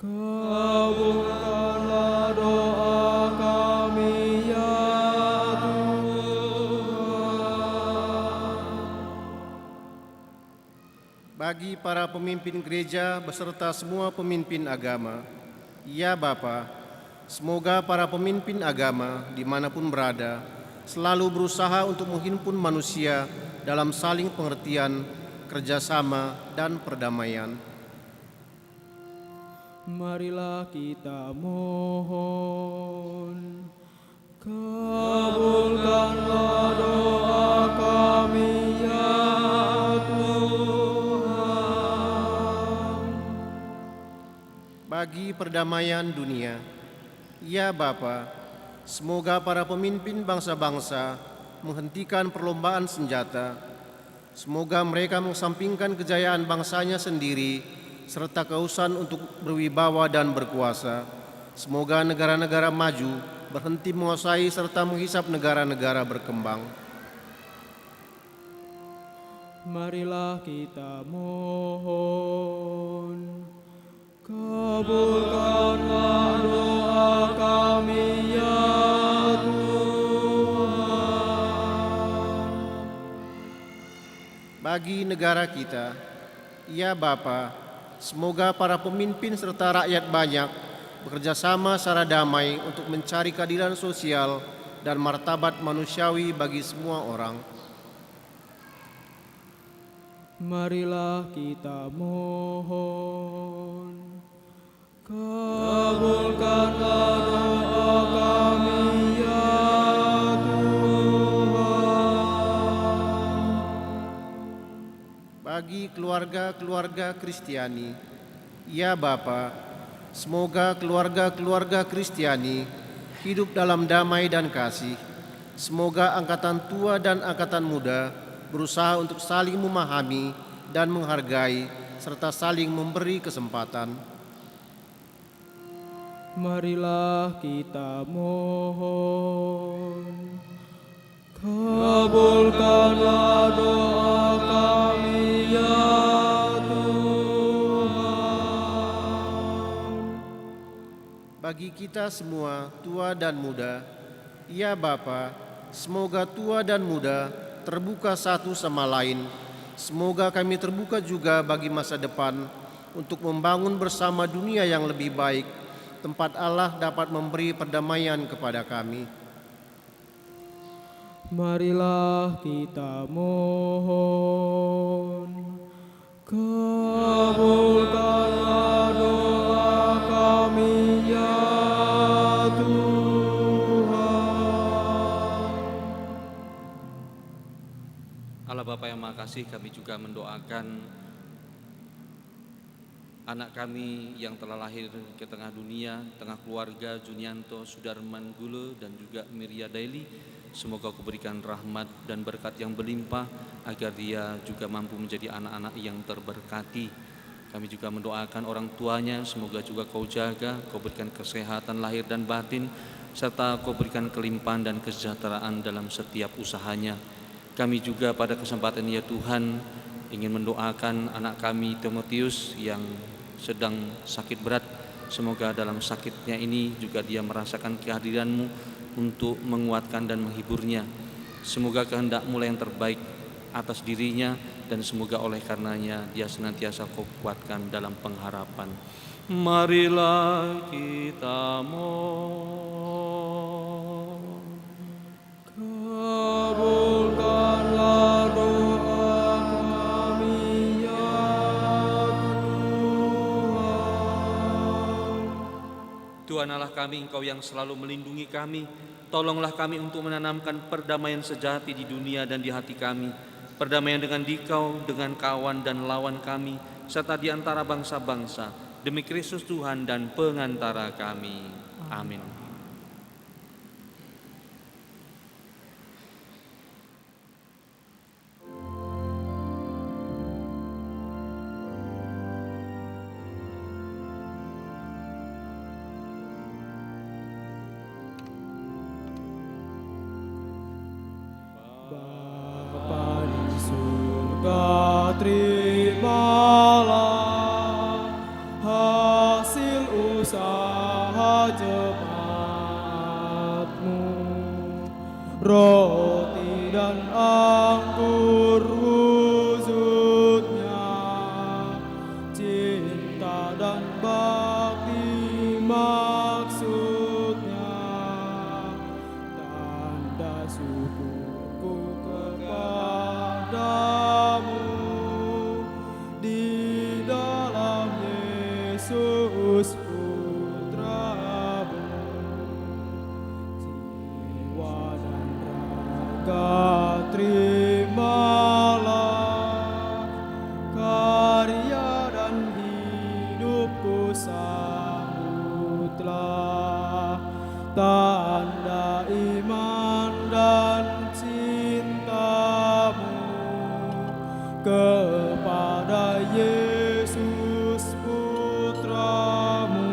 kabulkanlah doa kami ya Tuhan. Bagi para pemimpin gereja beserta semua pemimpin agama, ya Bapa, semoga para pemimpin agama dimanapun berada selalu berusaha untuk menghimpun manusia dalam saling pengertian, kerjasama, dan perdamaian. Marilah kita mohon, kabulkanlah doa kami ya Tuhan. Bagi perdamaian dunia, ya Bapa, semoga para pemimpin bangsa-bangsa menghentikan perlombaan senjata. Semoga mereka mengesampingkan kejayaan bangsanya sendiri serta kehausan untuk berwibawa dan berkuasa. Semoga negara-negara maju berhenti menguasai serta menghisap negara-negara berkembang. Marilah kita mohon. Kabulkanlah doa kami ya Tuhan. Bagi negara kita, ya Bapa, semoga para pemimpin serta rakyat banyak bekerja sama secara damai untuk mencari keadilan sosial dan martabat manusiawi bagi semua orang. Marilah kita mohon. Kabulkanlah doa kami ya Tuhan. Bagi keluarga-keluarga Kristiani, ya Bapa, semoga keluarga-keluarga Kristiani hidup dalam damai dan kasih. Semoga angkatan tua dan angkatan muda berusaha untuk saling memahami dan menghargai serta saling memberi kesempatan. Marilah kita mohon. Kabulkanlah doa kami ya Tuhan. Bagi kita semua, tua dan muda, ya Bapa, semoga tua dan muda terbuka satu sama lain. Semoga kami terbuka juga bagi masa depan untuk membangun bersama dunia yang lebih baik, tempat Allah dapat memberi perdamaian kepada kami. Marilah kita mohon. Kabulkanlah doa kami ya Tuhan. Allah Bapa yang Maha Kasih, kami juga mendoakan anak kami yang telah lahir ke tengah dunia, tengah keluarga Junianto, Sudarman Gule, dan juga Miria Daily. Semoga Kau berikan rahmat dan berkat yang berlimpah, agar dia juga mampu menjadi anak-anak yang terberkati. Kami juga mendoakan orang tuanya, semoga juga Kau jaga, Kau berikan kesehatan lahir dan batin, serta Kau berikan kelimpahan dan kesejahteraan dalam setiap usahanya. Kami juga pada kesempatan ya Tuhan ingin mendoakan anak kami Timotius yang sedang sakit berat. Semoga dalam sakitnya ini juga dia merasakan kehadiran-Mu untuk menguatkan dan menghiburnya. Semoga kehendak-Mu yang terbaik atas dirinya, dan semoga oleh karenanya dia senantiasa Kau kuatkan dalam pengharapan. Marilah kita mohon. Kabulkanlah doa kami ya Tuhan Allah kami, Engkau yang selalu melindungi kami, tolonglah kami untuk menanamkan perdamaian sejati di dunia dan di hati kami, perdamaian dengan Dikau, dengan kawan dan lawan kami, serta di antara bangsa-bangsa, demi Kristus Tuhan dan pengantara kami. Amin. Bapa di surga, terimalah hasil usaha jemaat-Mu. Roti dan anggur wujudnya, cinta dan bakti maksudnya, tanda syukurku kepadamu di dalam Yesus Putra-Mu. Jiwa dan raga terimalah, karya dan hidupku sambutlah, tanda iman dan cinta-Mu kepada Yesus Putra-Mu.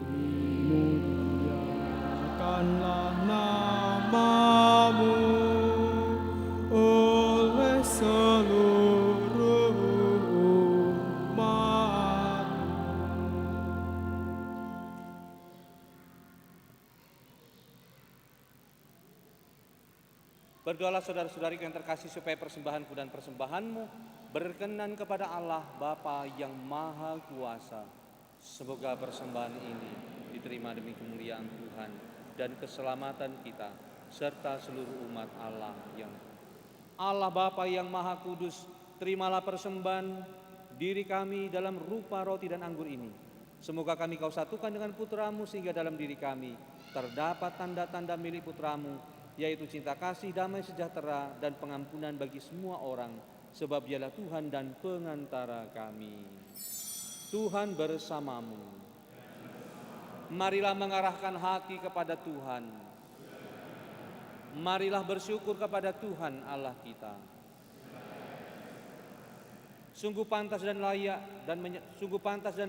Dimuliakanlah nama-Mu oleh Berdoalah saudara-saudariku yang terkasih supaya persembahanku dan persembahanmu berkenan kepada Allah Bapa yang Maha Kuasa. Semoga persembahan ini diterima demi kemuliaan Tuhan dan keselamatan kita serta seluruh umat Allah yang Allah Bapa yang Maha Kudus, terimalah persembahan diri kami dalam rupa roti dan anggur ini. Semoga kami Kau satukan dengan Putramu sehingga dalam diri kami terdapat tanda-tanda milik Putramu, yaitu cinta kasih, damai sejahtera, dan pengampunan bagi semua orang, sebab Dialah Tuhan dan pengantara kami. Tuhan bersamamu. Marilah mengarahkan hati kepada Tuhan. Marilah bersyukur kepada Tuhan Allah kita. Sungguh pantas dan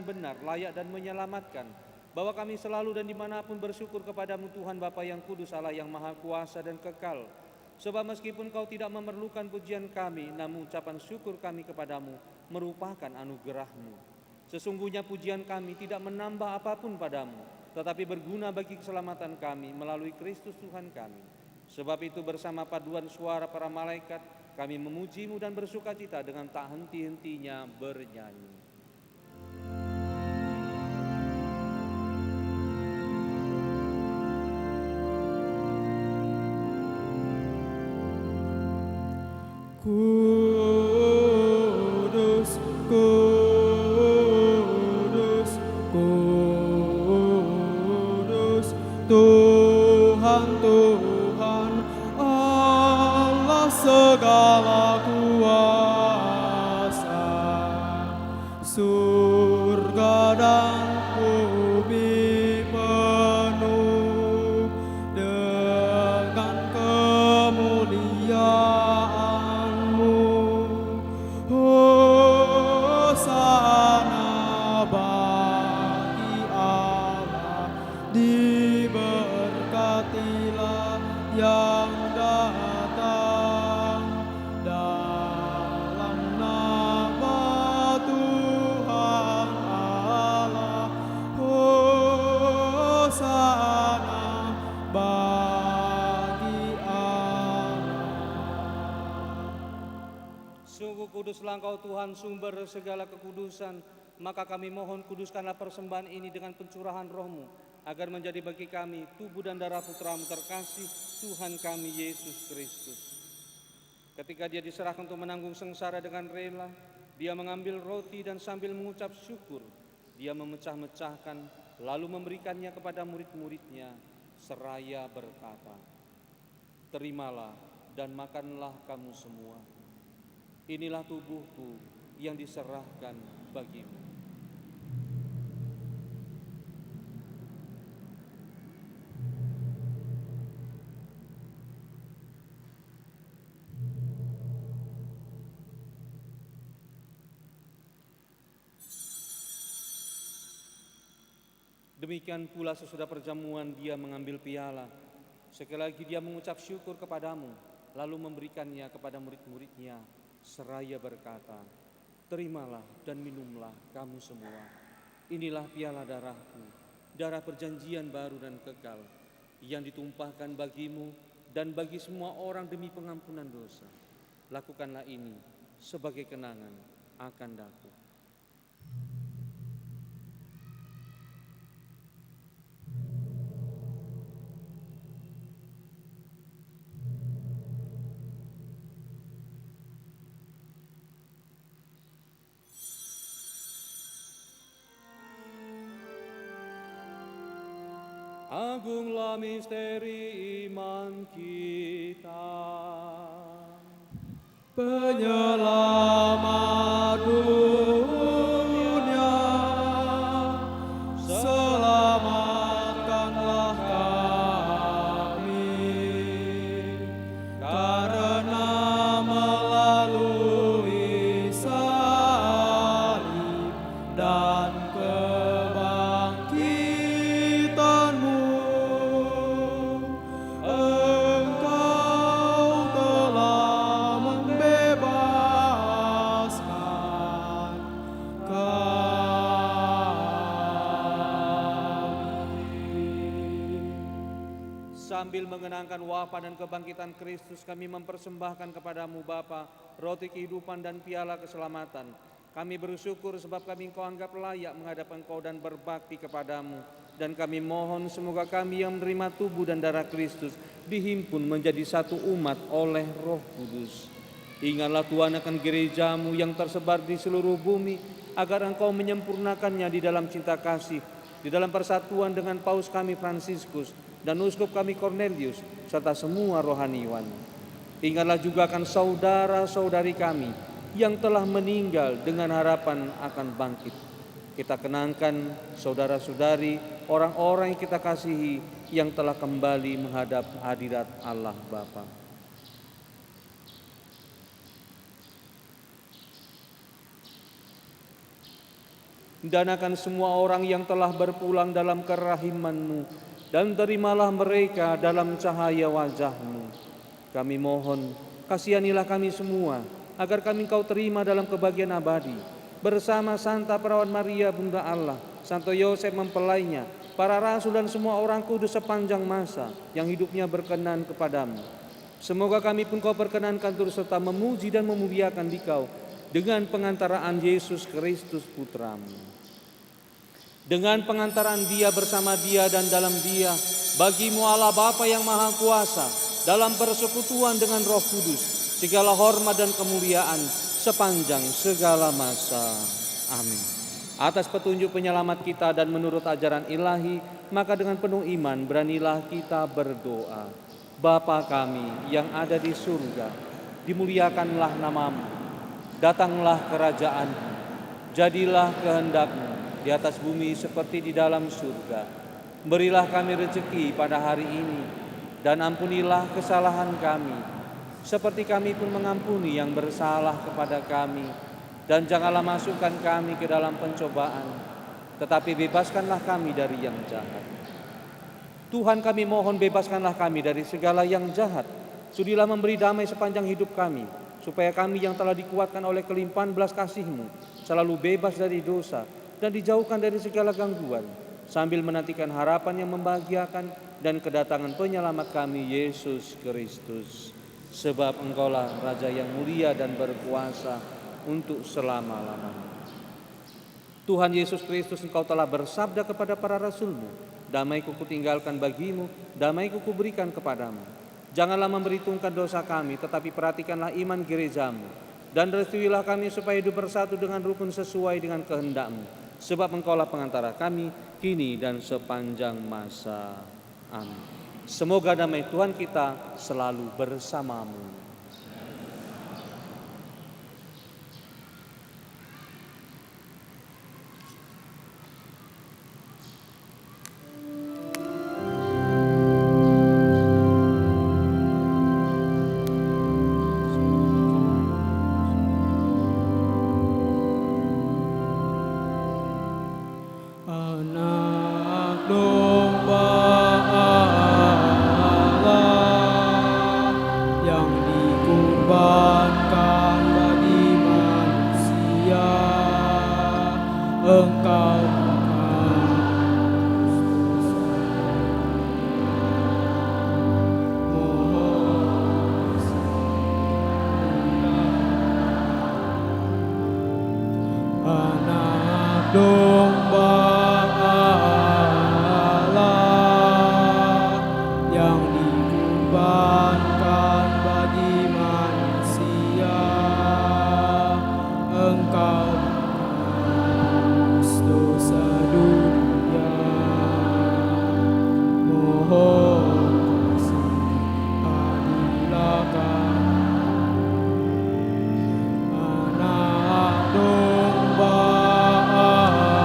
benar, layak dan menyelamatkan, bahwa kami selalu dan dimanapun bersyukur kepadamu Tuhan Bapa yang kudus, Allah yang Maha Kuasa dan kekal. Sebab meskipun Kau tidak memerlukan pujian kami, namun ucapan syukur kami kepadamu merupakan anugerah-Mu. Sesungguhnya pujian kami tidak menambah apapun padamu, tetapi berguna bagi keselamatan kami melalui Kristus Tuhan kami. Sebab itu bersama paduan suara para malaikat, kami memuji-Mu dan bersuka cita dengan tak henti-hentinya bernyanyi. Kudus, kudus, kudus, Tuhan, Tuhan, Allah segala kuasa. Surga dan bumi penuh dengan kemuliaan-Mu. Hosana bagi Allah, diberkatilah yang datang dalam nama Tuhan Allah. Hosana bagi Allah. Sungguh kuduslah Engkau Tuhan, sumber segala kekudusan. Maka kami mohon, kuduskanlah persembahan ini dengan pencurahan Roh-Mu, agar menjadi bagi kami tubuh dan darah Putra-Mu terkasih, Tuhan kami Yesus Kristus. Ketika Dia diserahkan untuk menanggung sengsara dengan rela, Dia mengambil roti dan sambil mengucap syukur, Dia memecah-mecahkan, lalu memberikannya kepada murid-murid-Nya, seraya berkata, "Terimalah dan makanlah kamu semua. Inilah tubuhku yang diserahkan bagimu." Demikian pula sesudah perjamuan Dia mengambil piala. Sekali lagi Dia mengucap syukur kepadamu, lalu memberikannya kepada murid-murid-Nya, seraya berkata, "Terimalah dan minumlah kamu semua. Inilah piala darahku, darah perjanjian baru dan kekal, yang ditumpahkan bagimu dan bagi semua orang demi pengampunan dosa. Lakukanlah ini sebagai kenangan akan daku." Agunglah misteri iman kita. Penyelamat dunia, selamatkanlah kami, karena melalui salib dan kebangkitan-Mu, Engkau telah membebaskan Sambil mengenangkan wafat dan kebangkitan Kristus, kami mempersembahkan kepadamu Bapa roti kehidupan dan piala keselamatan. Kami bersyukur sebab kami Engkau anggap layak menghadap Engkau dan berbakti kepadamu. Dan kami mohon semoga kami yang menerima tubuh dan darah Kristus dihimpun menjadi satu umat oleh Roh Kudus. Ingatlah Tuhan akan gerejamu yang tersebar di seluruh bumi, agar Engkau menyempurnakannya di dalam cinta kasih, di dalam persatuan dengan Paus kami Fransiskus dan Uskup kami Cornelius, serta semua rohaniwan. Ingatlah juga akan saudara-saudari kami yang telah meninggal dengan harapan akan bangkit. Kita kenangkan saudara-saudari, orang-orang yang kita kasihi yang telah kembali menghadap hadirat Allah Bapa. Dan akan semua orang yang telah berpulang dalam kerahiman-Mu, dan terimalah mereka dalam cahaya wajah-Mu. Kami mohon, kasihanilah kami semua, agar kami Engkau terima dalam kebahagiaan abadi, bersama Santa Perawan Maria Bunda Allah, Santo Yosef mempelainya, para rasul dan semua orang kudus sepanjang masa yang hidupnya berkenan kepadamu. Semoga kami pun Kau perkenankan turut serta memuji dan memuliakan Dikau dengan pengantaraan Yesus Kristus Putramu. Dengan pengantaran Dia, bersama Dia dan dalam Dia, bagimu Allah Bapa yang Maha Kuasa, dalam persekutuan dengan Roh Kudus, segala hormat dan kemuliaan sepanjang segala masa. Amin. Atas petunjuk penyelamat kita dan menurut ajaran ilahi, maka dengan penuh iman beranilah kita berdoa. Bapa kami yang ada di surga, dimuliakanlah namamu, datanglah kerajaan-Mu, jadilah kehendak-Mu di atas bumi seperti di dalam surga. Berilah kami rezeki pada hari ini, dan ampunilah kesalahan kami, seperti kami pun mengampuni yang bersalah kepada kami. Dan janganlah masukkan kami ke dalam pencobaan, tetapi bebaskanlah kami dari yang jahat. Tuhan, kami mohon bebaskanlah kami dari segala yang jahat. Sudilah memberi damai sepanjang hidup kami, supaya kami yang telah dikuatkan oleh kelimpahan belas kasih-Mu selalu bebas dari dosa dan dijauhkan dari segala gangguan, sambil menantikan harapan yang membahagiakan dan kedatangan penyelamat kami, Yesus Kristus. Sebab Engkaulah Raja yang mulia dan berkuasa untuk selama-lamanya. Tuhan Yesus Kristus, Engkau telah bersabda kepada para rasul-Mu, damai-Ku kutinggalkan bagimu, damai-Ku kuberikan kepadamu. Janganlah memperhitungkan dosa kami, tetapi perhatikanlah iman gereja-Mu, dan restuilah kami supaya hidup bersatu dengan rukun sesuai dengan kehendak-Mu. Sebab Engkaulah pengantara kami, kini dan sepanjang masa. Amin. Semoga damai Tuhan kita selalu bersamamu. Anak domba Allah yang dikurbankan bagi manusia, Engkau anak domba Allah yang dikurbankan bagi manusia, Engkau menebus dosa dunia. Mohon kasihanilah kami, anak domba Allah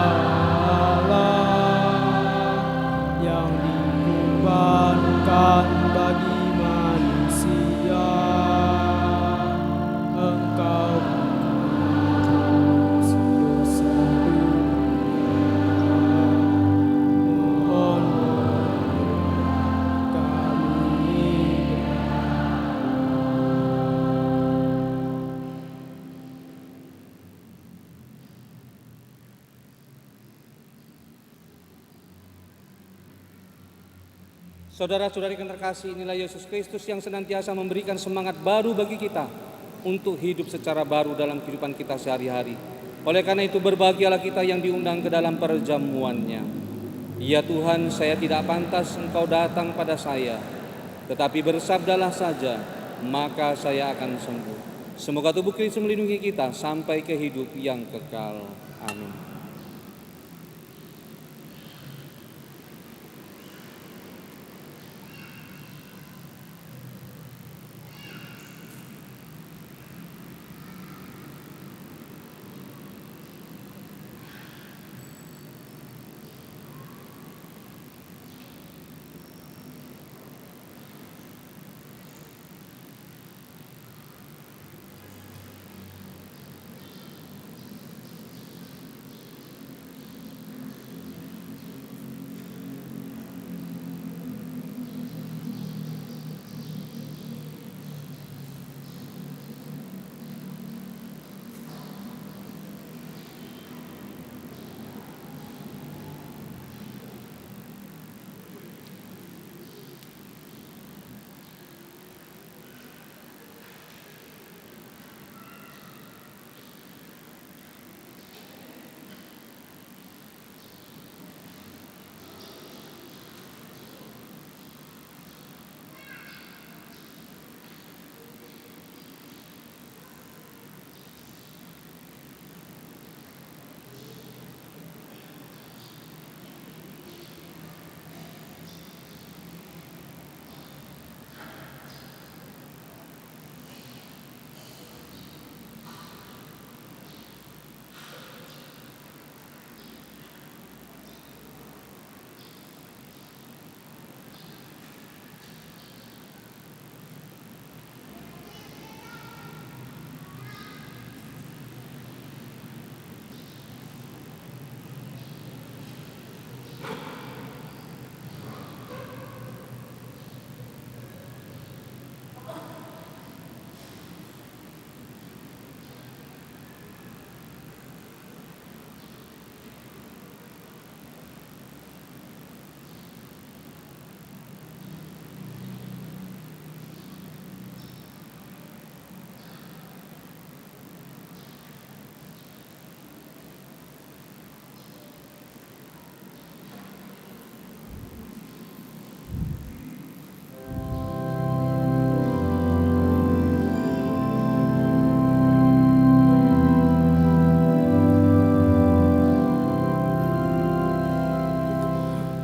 Saudara-saudari yang terkasih, inilah Yesus Kristus yang senantiasa memberikan semangat baru bagi kita untuk hidup secara baru dalam kehidupan kita sehari-hari. Oleh karena itu berbahagialah kita yang diundang ke dalam perjamuannya. Ya Tuhan, saya tidak pantas Engkau datang pada saya, tetapi bersabdalah saja, maka saya akan sembuh. Semoga tubuh Kristus melindungi kita sampai ke hidup yang kekal. Amin.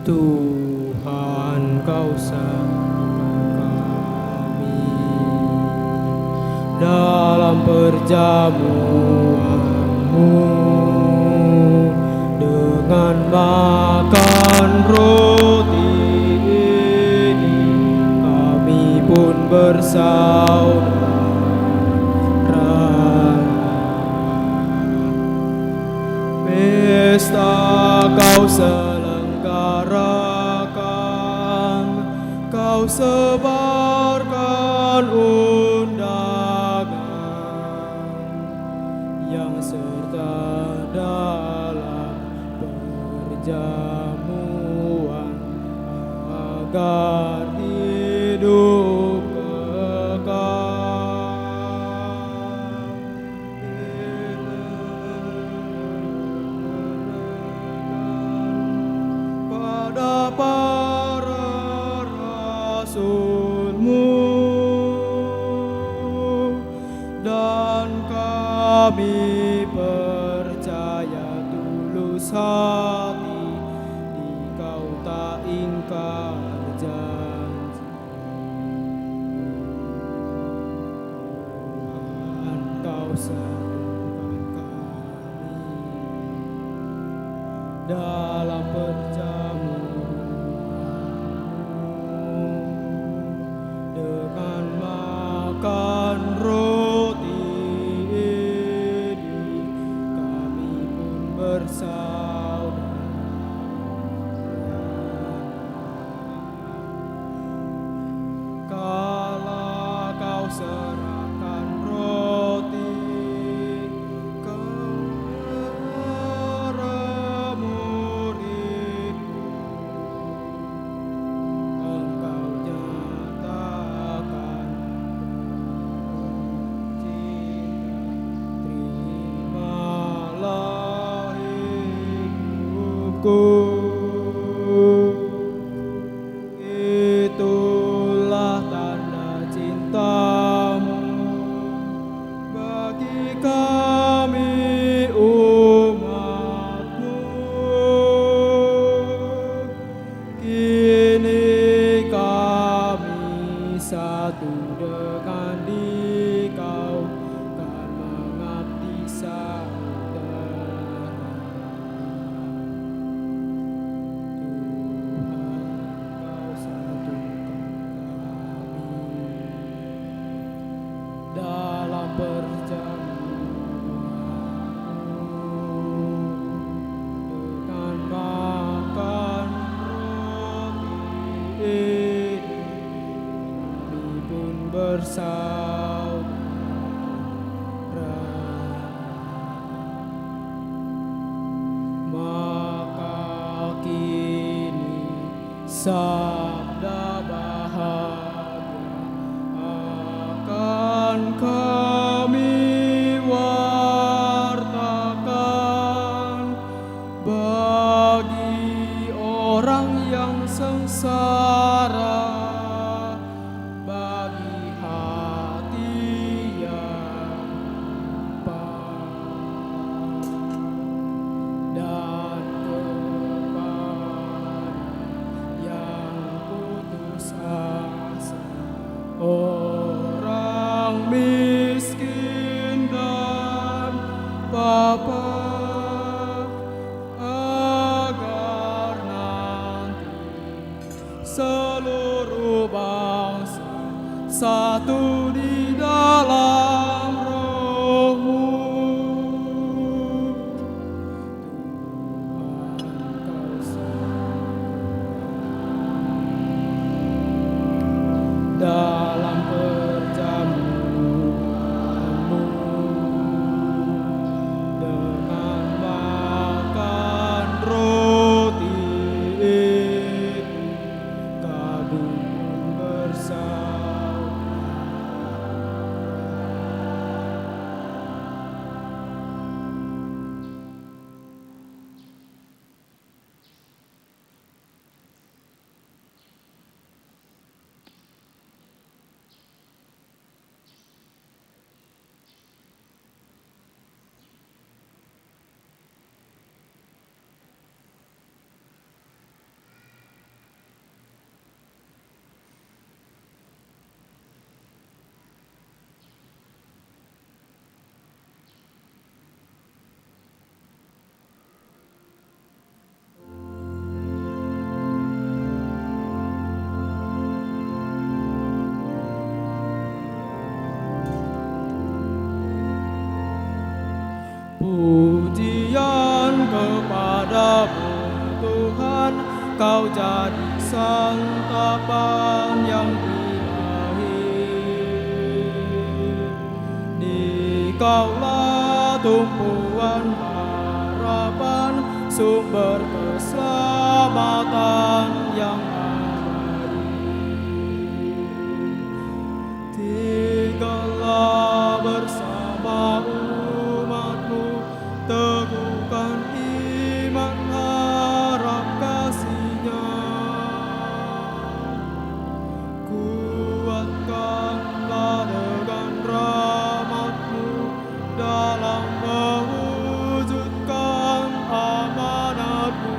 Tuhan, Kau sertakan kami dalam perjamuan-Mu dengan makan roti ini, kami pun bersaudara. Pesta Kau selenggarakan, Kau sebarkan undangan yang serta dalam perjamuan agar hidup kekal. Pada para rasul-Mu dan kami percaya tulus hati di Kau tak ingkar janji. Tuhan, Kau sertakan kami dalam perjamuan dengan makan roti ini, kami pun bersaudara. Kala Kau serahkan roti kepada murid-Mu, Engkau dengan makan roti ini kami pun bersaudara. Maka kini sabda bahagia akan kami wartakan bagi orang yang sengsara, bagi hati yang lapar dan kepada yang putus asa, orang miskin dan papa, agar nanti seluruh bangsa satu di dalam Roh-Mu. Dalam perjamuanmu dengan makan roti ini kami bersaudara. Pujian kepadamu Tuhan, Kau jadi santapan yang ilahi. Dikaulah tumpuan harapan, sumber keselamatan yang abadi. Tinggallah bersama umat-Mu, teguhkan iman harap kasih-Nya. Kuatkanlah dengan rahmat-Mu dalam mewujudkan amanat-Mu.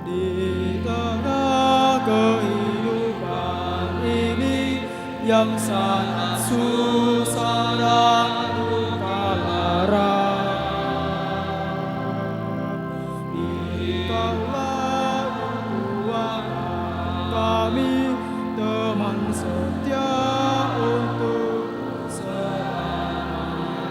Di tengah kehidupan ini yang sangat susah dan duka lara, Dikaulah kekuatan kami, teman setia untuk selamanya.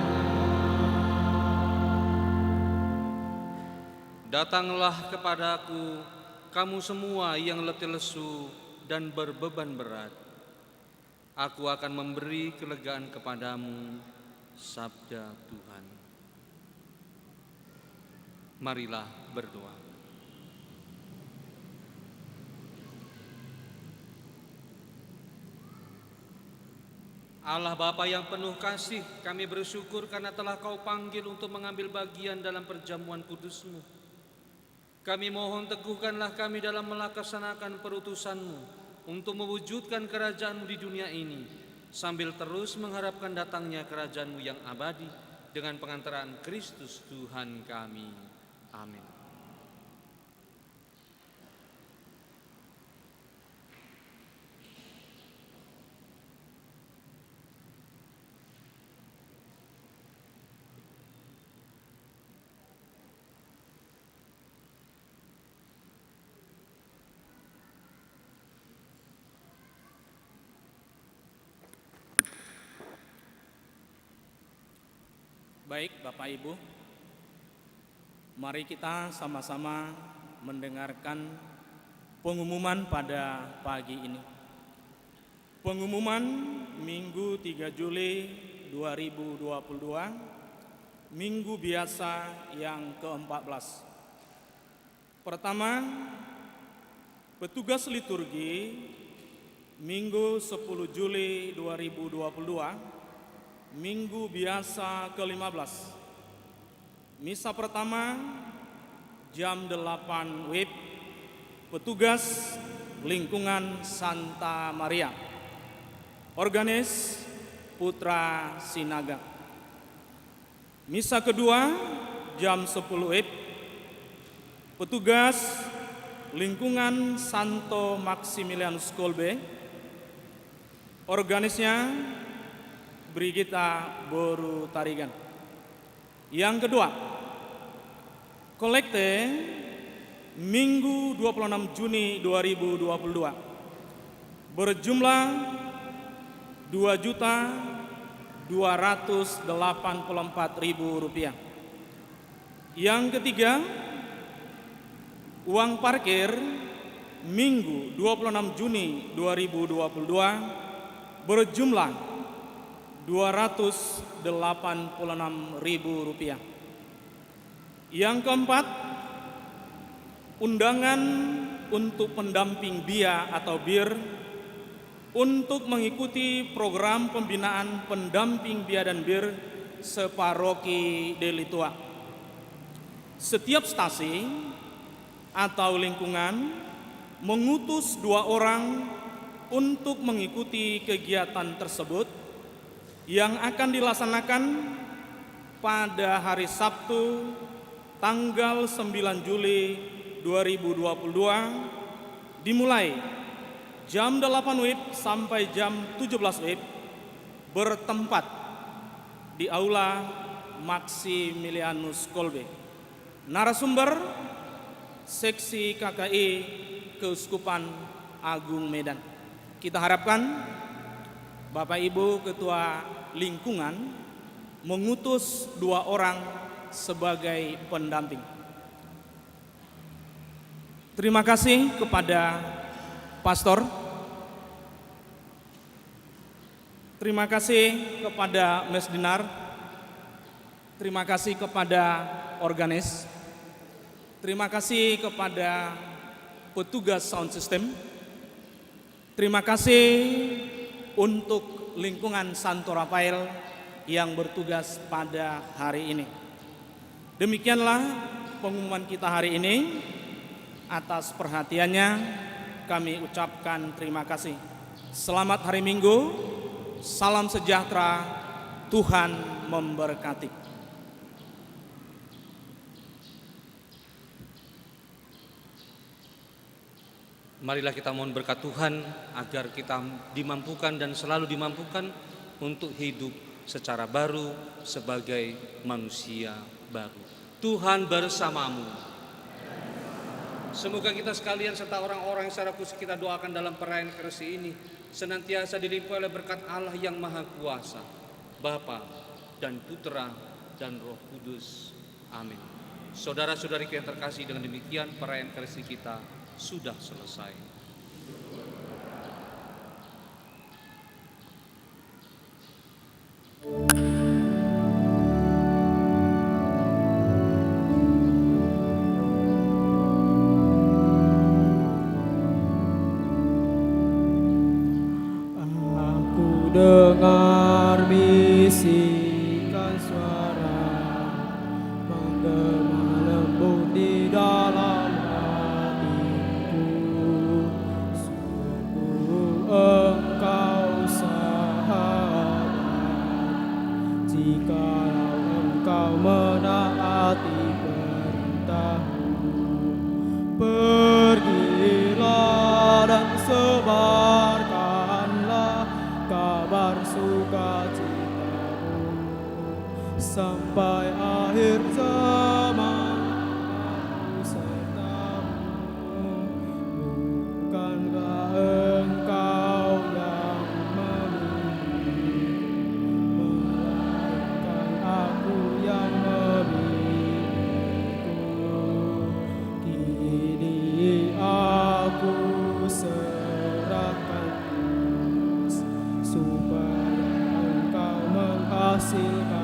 Datanglah kepadaku, kamu semua yang letih lesu dan berbeban berat. Aku akan memberi kelegaan kepadamu, sabda Tuhan. Marilah berdoa. Allah Bapa yang penuh kasih, kami bersyukur karena telah Kau panggil untuk mengambil bagian dalam perjamuan kudus-Mu. Kami mohon teguhkanlah kami dalam melaksanakan perutusan-Mu untuk mewujudkan kerajaan-Mu di dunia ini, sambil terus mengharapkan datangnya kerajaan-Mu yang abadi dengan pengantaran Kristus Tuhan kami. Amin. Baik, Bapak Ibu, mari kita sama-sama mendengarkan pengumuman pada pagi ini. Pengumuman Minggu 3 Juli 2022, Minggu biasa yang ke-14. Pertama, petugas liturgi Minggu 10 Juli 2022, Minggu biasa ke-15. Misa pertama jam 8 WIB, petugas lingkungan Santa Maria. Organis Putra Sinaga. Misa kedua jam 10 WIB, petugas lingkungan Santo Maximilianus Kolbe. Organisnya Brigita Boru Tarigan. Yang kedua, kolekte Minggu 26 Juni 2022 berjumlah Rp2.284.000. Yang ketiga, uang parkir Minggu 26 Juni 2022 berjumlah Rp286.000. Yang keempat, undangan untuk pendamping BIA atau BIR untuk mengikuti program pembinaan pendamping BIA dan BIR separoki Deli Tua. Setiap stasi atau lingkungan mengutus 2 orang untuk mengikuti kegiatan tersebut yang akan dilaksanakan pada hari Sabtu tanggal 9 Juli 2022 dimulai jam 8 WIB sampai jam 17 WIB bertempat di Aula Maximilianus Kolbe. Narasumber Seksi KKI Keuskupan Agung Medan. Kita harapkan Bapak Ibu Ketua Lingkungan mengutus 2 orang sebagai pendamping. Terima kasih kepada Pastor. Terima kasih kepada Mes Dinar. Terima kasih kepada organis. Terima kasih kepada petugas sound system. Terima kasih untuk lingkungan Santo Rafael yang bertugas pada hari ini. Demikianlah pengumuman kita hari ini. Atas perhatiannya kami ucapkan terima kasih. Selamat hari Minggu, salam sejahtera, Tuhan memberkati. Marilah kita mohon berkat Tuhan agar kita dimampukan dan selalu dimampukan untuk hidup secara baru sebagai manusia baru. Tuhan bersamamu. Semoga kita sekalian serta orang-orang yang secara khusus kita doakan dalam perayaan Ekaristi ini senantiasa dilimpahi oleh berkat Allah yang Maha Kuasa, Bapa dan Putra dan Roh Kudus. Amin. Saudara-saudariku yang terkasih, dengan demikian perayaan Ekaristi kita sudah selesai. Aku dengar bisikan suara menggema lembut di dalam Engkau sahabat, jikalau engkau menaati perintahku, pergilah dan sebarkanlah kabar sukacitamu sampai akhir zaman. Aku sertamu, bukankah engkau yang memilih, melainkan aku supaya engkau menghasilkan